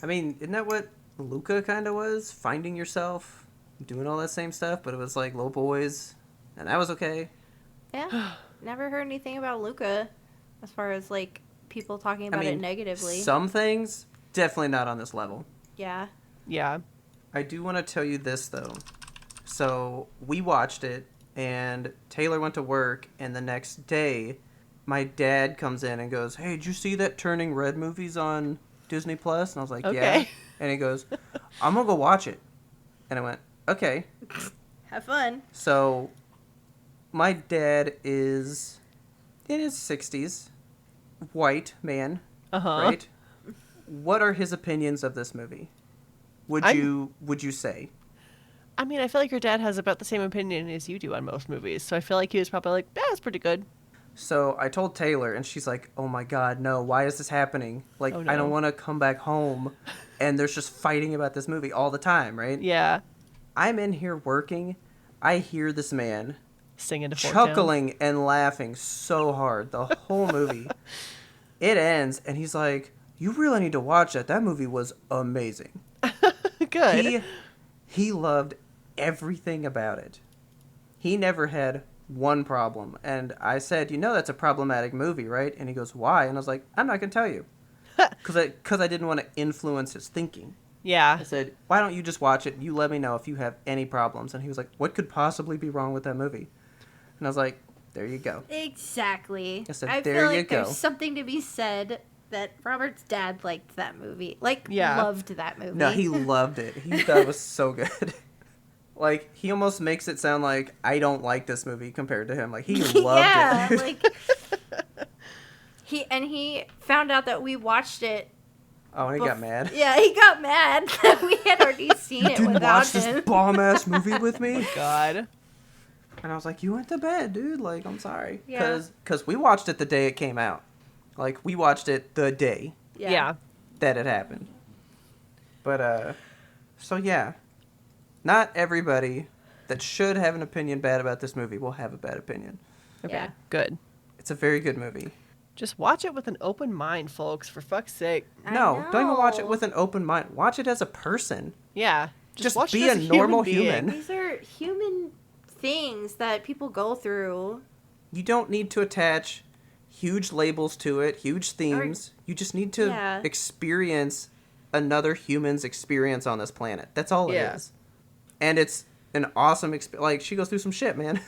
I mean, isn't that what Luca kind of was? Finding yourself, doing all that same stuff, but it was like little boys, and that was okay. Yeah, never heard anything about Luca, as far as like people talking about it negatively. Some things, definitely not on this level. Yeah. Yeah. I do want to tell you this, though. So, we watched it, and Taylor went to work, and the next day, my dad comes in and goes, "Hey, did you see that Turning Red movie's on Disney Plus?" And I was like, Okay. "Yeah." And he goes, "I'm going to go watch it." And I went, "Okay." Have fun. So, my dad is in his 60s, white man, Uh-huh. right? What are his opinions of this movie? Would you say? I mean, I feel like your dad has about the same opinion as you do on most movies, so I feel like he was probably like, yeah, it's pretty good. So I told Taylor, and she's like, "Oh my God, no! Why is this happening? Like, Oh, no. I don't want to come back home, and there's just fighting about this movie all the time, right?" Yeah. I'm in here working. I hear this man Singing to Foretown. chuckling and laughing so hard the whole movie. It ends, and he's like, "You really need to watch that. That movie was amazing." Good. He loved everything about it. He never had one problem. And I said, "That's a problematic movie, right?" And he goes, "Why?" And I was like, "I'm not going to tell you." Because I didn't want to influence his thinking. Yeah. I said, "Why don't you just watch it? You let me know if you have any problems." And he was like, "What could possibly be wrong with that movie?" And I was like, "There you go." Exactly. I said, I "There feel you like go." there's something to be said that Robert's dad liked that movie. Like, Yeah. loved that movie. No, he loved it. He thought it was so good. Like, he almost makes it sound like I don't like this movie compared to him. Like, he loved yeah, it. like he found out that we watched it. Oh, and he got mad. Yeah, he got mad that we had already seen it Didn't without watch this him. bomb-ass movie with me? God. And I was like, "You went to bed, dude. Like, I'm sorry." Yeah. Because we watched it the day it came out. Like, we watched it the day Yeah. that it happened. But, so yeah. Not everybody that should have an opinion bad about this movie will have a bad opinion. Okay. Yeah. Good. It's a very good movie. Just watch it with an open mind, folks, for fuck's sake. I No, don't even watch it know. with an open mind. Watch it as a person. Yeah. Just watch be it as a normal being. human. These are human things that people go through. You don't need to attach huge labels to it, huge themes. You just need to Yeah. experience another human's experience on this planet. That's all Yeah. it is. And it's an awesome experience. Like, she goes through some shit, man.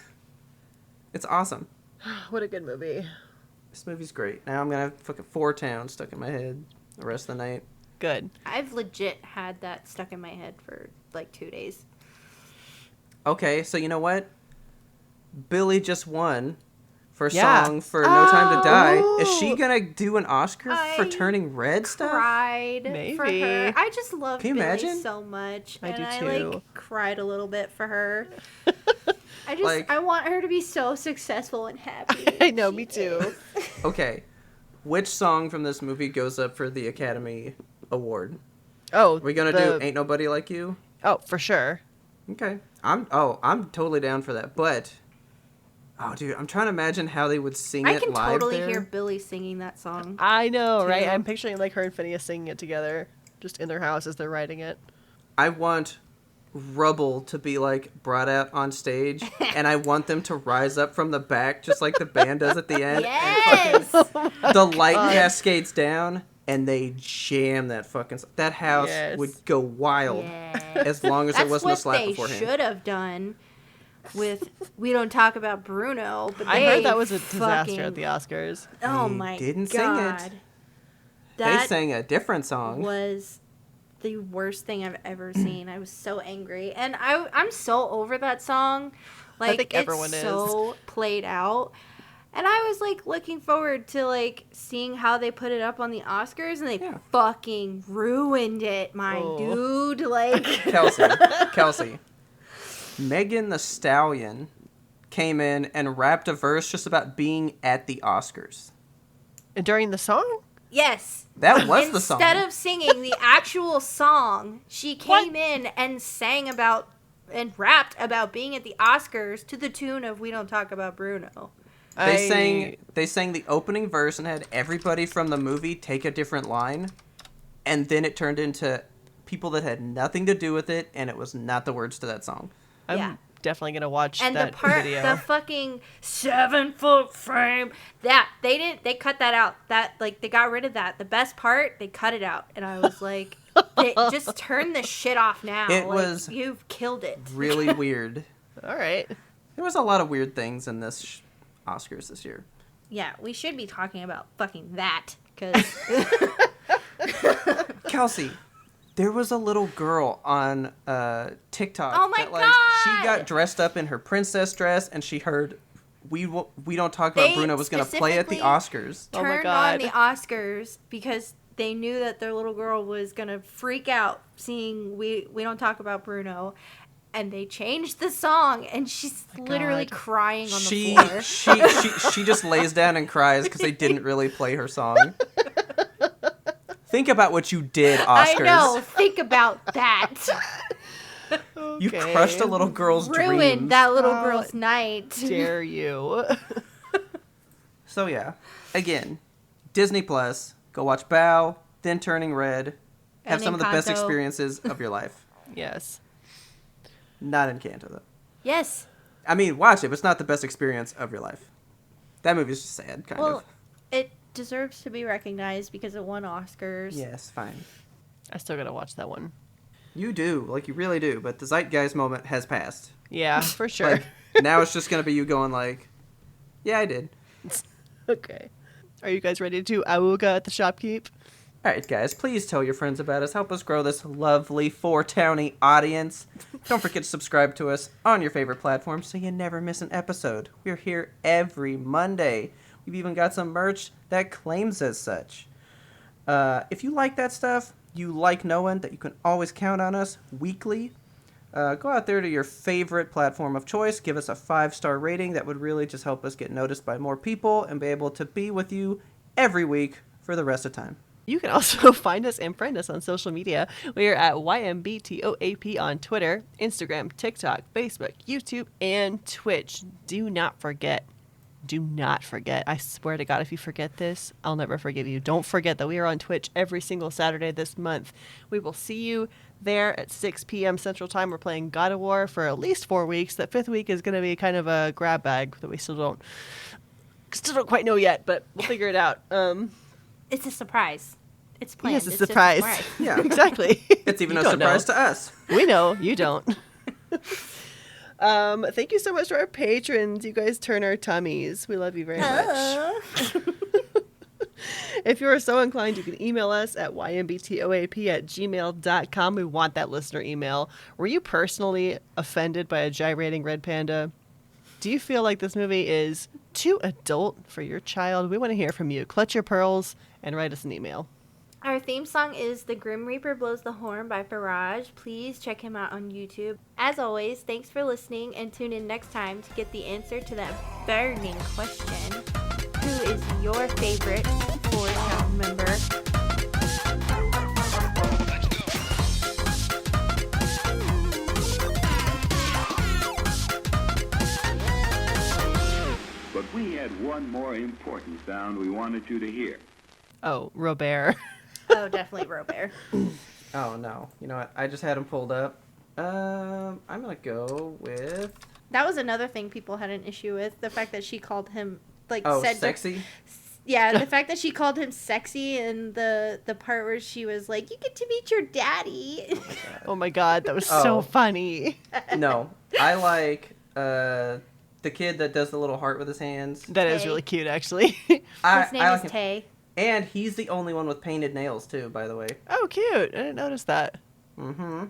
It's awesome. What a good movie. This movie's great. Now I'm going to have fucking Four Towns stuck in my head the rest of the night. Good. I've legit had that stuck in my head for like 2 days. Okay, so you know what? Billy just won for Yeah. song for No Time to Die. Is Oh. she gonna do an Oscar for I Turning Red stuff? Cried for Maybe. her. I just love Can you Billy imagine? so much, I and do I too. like cried a little bit for her. I just Like- I want her to be so successful and happy. I know, She me too. is. Okay, which song from this movie goes up for the Academy Award? Oh, Are we gonna do Ain't Nobody Like You? Oh, for sure. Okay, I'm totally down for that. But dude, I'm trying to imagine how they would sing I it can live totally there. hear Billy singing that song. I know, right? Too. I'm picturing like her and Phineas singing it together, just in their house as they're writing it. I want rubble to be like brought out on stage, and I want them to rise up from the back, just like the band does at the end. Yes. And the light cascades down, and they jam that fucking. That house Yes. would go wild Yes. as long as That's there wasn't a what slap they beforehand. should have done with We Don't Talk About Bruno. But I they heard that was a disaster fucking- at the Oscars. Oh They my didn't sing it. god. They That sang a different song. was the worst thing I've ever seen. I was so angry, and I'm so over that song. Like, think everyone it's is. so played out. And I was like looking forward to like seeing how they put it up on the Oscars, and they Yeah. fucking ruined it, my Oh. dude. Like, Kelsey. Megan the Stallion came in and rapped a verse just about being at the Oscars. And during the song? Yes. That was the song. Instead of singing the actual song, she came in and sang about and rapped about being at the Oscars to the tune of "We Don't Talk About Bruno." They sang the opening verse and had everybody from the movie take a different line, and then it turned into people that had nothing to do with it, and it was not the words to that song. I'm definitely gonna watch And that the part, video. the fucking 7-foot frame, that they cut that out. That like they got rid of that. The best part, they cut it out, and I was like, just turn this shit off now. It like, was you've killed it. Really weird. All right. There was a lot of weird things in this Oscars this year. Yeah, we should be talking about fucking that because Kelsey, there was a little girl on TikTok. Oh my that, she God! got dressed up in her princess dress, and she heard we Don't Talk About They Bruno was going to play at the specifically Oscars. Oh my turned God. on the Oscars because they knew that their little girl was gonna freak out seeing we Don't Talk About Bruno. And they changed the song, and she's literally God. crying on the She floor. she just lays down and cries because they didn't really play her song. Think about what you did, Oscars. I know. Think about that. You Okay. crushed a little girl's Ruined dreams. that little How girl's night. Dare you? So yeah, again, Disney Plus. Go watch Bow, then Turning Red. Have And some of the best Encanto. experiences of your life. Yes. Not Encanto though. Yes. I mean, watch it, but it's not the best experience of your life. That movie's just sad, kind Well, of. it deserves to be recognized because it won Oscars. Yes, fine. I still gotta watch that one. You do, like you really do, but the zeitgeist moment has passed. Yeah, for sure. Like, now it's just gonna be you going like, yeah, I did. Okay. Are you guys ready to awooga at the shopkeep? All right, guys, please tell your friends about us. Help us grow this lovely four-towny audience. Don't forget to subscribe to us on your favorite platform so you never miss an episode. We're here every Monday. We've even got some merch that claims as such. If you like that stuff, you like knowing that you can always count on us weekly, go out there to your favorite platform of choice. Give us a 5-star rating. That would really just help us get noticed by more people and be able to be with you every week for the rest of time. You can also find us and friend us on social media. We are at YMBTOAP on Twitter, Instagram, TikTok, Facebook, YouTube, and Twitch. Do not forget. I swear to God, if you forget this, I'll never forgive you. Don't forget that we are on Twitch every single Saturday this month. We will see you there at 6 p.m. Central Time. We're playing God of War for at least 4 weeks. That 5th week is going to be kind of a grab bag that we still don't quite know yet, but we'll figure it out. It's a surprise. It's planned. Yes, it's just a surprise. Yeah. Exactly. It's even You a don't surprise know. to us. We know, you don't. Thank you so much to our patrons. You guys turn our tummies. We love you very much. If you are so inclined, you can email us at ymbtoap@gmail.com. We want that listener email. Were you personally offended by a gyrating red panda? Do you feel like this movie is too adult for your child? We want to hear from you. Clutch your pearls and write us an email. Our theme song is The Grim Reaper Blows the Horn by Faraj. Please check him out on YouTube. As always, thanks for listening and tune in next time to get the answer to that burning question. Who is your favorite four-town member? But we had one more important sound we wanted you to hear. Oh, Robert. Oh, definitely Robert. Oh, no. You know what? I just had him pulled up. I'm going to go with... That was another thing people had an issue with. The fact that she called him, like, Oh, said sexy? Yeah, the fact that she called him sexy and the part where she was like, you get to meet your daddy. Oh my God, that was Oh. so funny. No. I like the kid that does the little heart with his hands. That is Tay. really cute, actually. His name I like is him. Tay. And he's the only one with painted nails, too, by the way. Oh, cute. I didn't notice that. Mm-hmm.